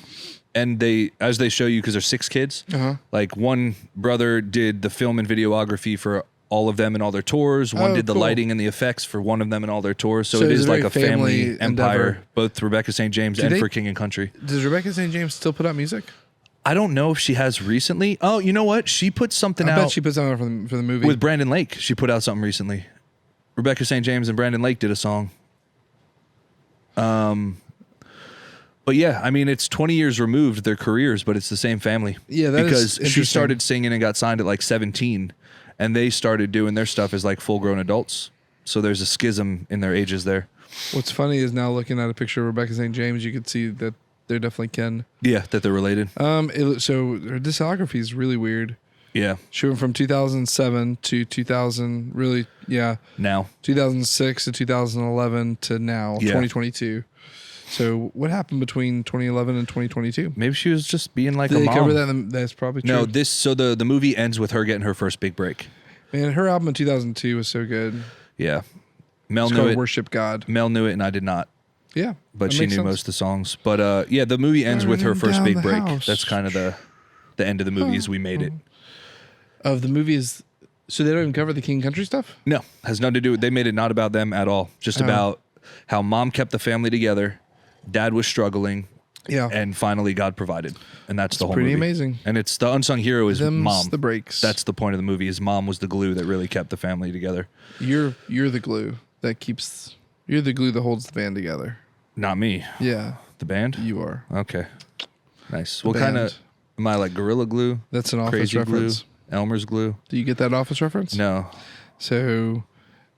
And as they show you, because there's 6 kids, like one brother did the film and videography for all of them and all their tours. One did the lighting and the effects for one of them and all their tours. So it is like a family empire, both Rebecca St. James and for King and Country. Does Rebecca St. James still put out music? I don't know if she has recently. Oh, you know what? She put something out. I bet she put something out for the movie. With Brandon Lake. She put out something recently. Rebecca St. James and Brandon Lake did a song. But yeah, I mean, it's 20 years removed their careers, but it's the same family. Yeah, that because is she started singing and got signed at like 17, and they started doing their stuff as like full-grown adults. So there's a schism in their ages there. What's funny is now looking at a picture of Rebecca St. James, you could see that they're definitely kin. Yeah, that they're related. So her discography is really weird. Yeah. She went from 2007 to 2000, really, Now. 2006 to 2011 to now, 2022. So what happened between 2011 and 2022? Maybe she was just being like Did a they mom. cover that? That's probably true. No, the movie ends with her getting her first big break. Man, her album in 2002 was so good. Yeah. Mel It's knew called it. Worship God. Mel knew it and I did not. Yeah. But she knew most of the songs. But yeah, the movie ends with her first big break. House. That's kind of the end of the movie is we made it. Of the movies, so they don't even cover the King Country stuff? No, has nothing to do with. They made it not about them at all. Just about how mom kept the family together, dad was struggling, and finally God provided, and that's the whole pretty movie. Amazing. And it's the unsung hero is mom. The breaks. That's the point of the movie. Is mom was the glue that really kept the family together. You're the glue that keeps. You're the glue that holds the band together. Not me. Yeah, The band. you are. Okay. Nice. What kind of? Am I like Gorilla Glue? That's an Office Crazy reference. Glue? Elmer's glue? Do you get that Office reference? No. So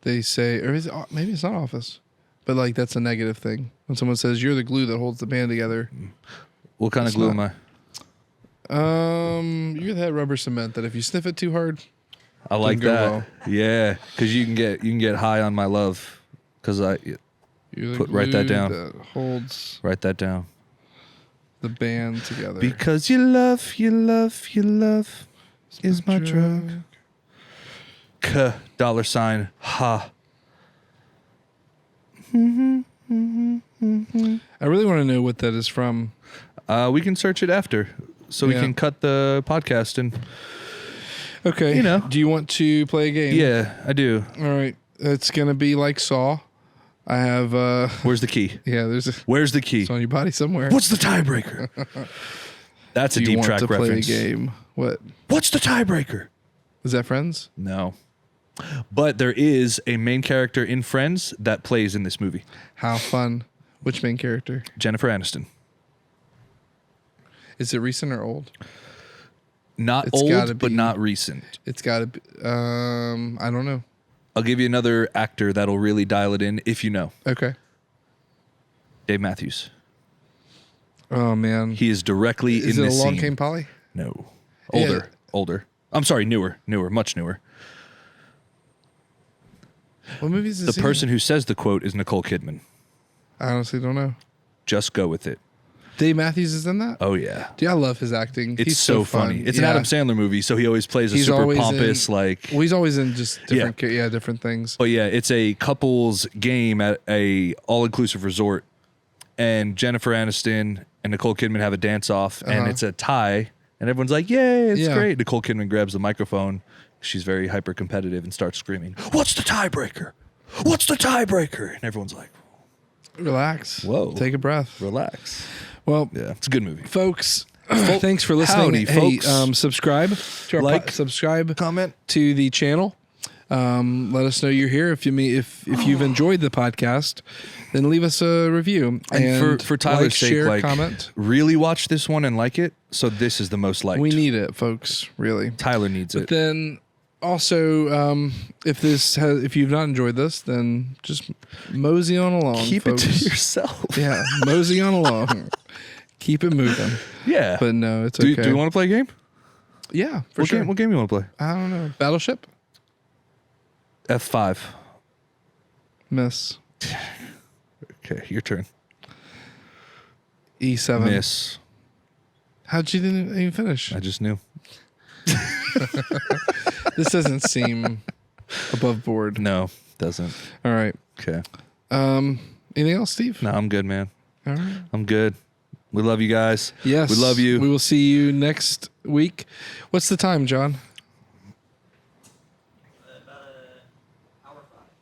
they say, or is it, maybe it's not Office, but like that's a negative thing. When someone says you're the glue that holds the band together. What kind of glue am I? You're that rubber cement that if you sniff it too hard, I like go that. well. Yeah, because you can get high on my love. Because you're the write that glue down. that holds Write that down. the band together. Because your love is my drug. $, ha. I really want to know what that is from. We can search it after, so we can cut the podcast and. Okay. You know. Do you want to play a game? Yeah, I do. All right. It's gonna be like Saw. I have. Where's the key? Yeah. Where's the key? It's on your body somewhere. What's the tiebreaker? That's a deep track reference. Play a game? What? What's the tiebreaker? Is that Friends? No. But there is a main character in Friends that plays in this movie. How fun. Which main character? Jennifer Aniston. Is it recent or old? Not old, but not recent. It's got to be. I don't know. I'll give you another actor that'll really dial it in if you know. Okay. Dave Matthews. Oh, man. He is directly in this scene. Is it Along Came Polly? No. Yeah. Older. I'm sorry, newer, much newer. What movie is this? The person who says the quote is Nicole Kidman. I honestly don't know. Just go with it. Dave Matthews is in that? Oh, yeah. Dude, I love his acting. It's He's so funny. It's an Adam Sandler movie, so he always plays a super pompous, well, he's always in just different, different things. But yeah, it's a couples game at a all-inclusive resort, and Jennifer Aniston and Nicole Kidman have a dance-off, and it's a tie, and everyone's like, yay, it's great. Nicole Kidman grabs the microphone. She's very hyper-competitive and starts screaming, what's the tiebreaker? What's the tiebreaker? And everyone's like, relax. Whoa. Take a breath. Relax. Well, yeah, it's a good movie. Folks, thanks for listening. Howdy, folks. Subscribe to our subscribe, comment to the channel. Let us know you're here. If you've enjoyed the podcast, then leave us a review. And for Tyler's sake, share, comment. Really watch this one and like it. So this is the most liked. We need it, folks. Really, Tyler needs it. But then also, if you've not enjoyed this, then just mosey on along. Keep folks. it to yourself. Yeah, mosey on along. Keep it moving. Yeah. But no, it's okay. Do you want to play a game? Yeah, for what sure. What game you want to play? I don't know. Battleship? F5. Miss. Okay, your turn. E7. Miss. How'd you didn't even finish? I just knew. This doesn't seem above board. No, doesn't. All right. Okay. Anything else, Steve? No, I'm good, man. All right. I'm good. We love you guys. Yes. We love you. We will see you next week. What's the time, John?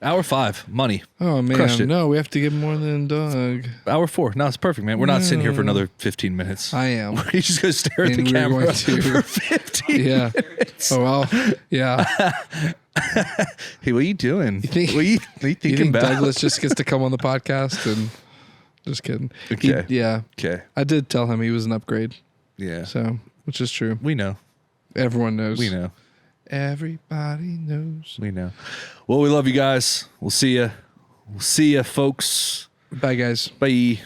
Hour 5. Money. Oh, man. Crushed it. No, we have to give more than Doug. Hour 4. No, it's perfect, man. We're not sitting here for another 15 minutes. I am. We're just going to stare at the camera for 15 minutes. Oh, well. Yeah. Hey, what are you doing? What are you thinking about? Douglas just gets to come on the podcast and... Just kidding. Okay. Yeah. Okay. I did tell him he was an upgrade. Yeah. So, which is true. We know. Everyone knows. We know. Everybody knows. We know. Well, we love you guys. We'll see ya. We'll see ya, folks. Bye, guys. Bye.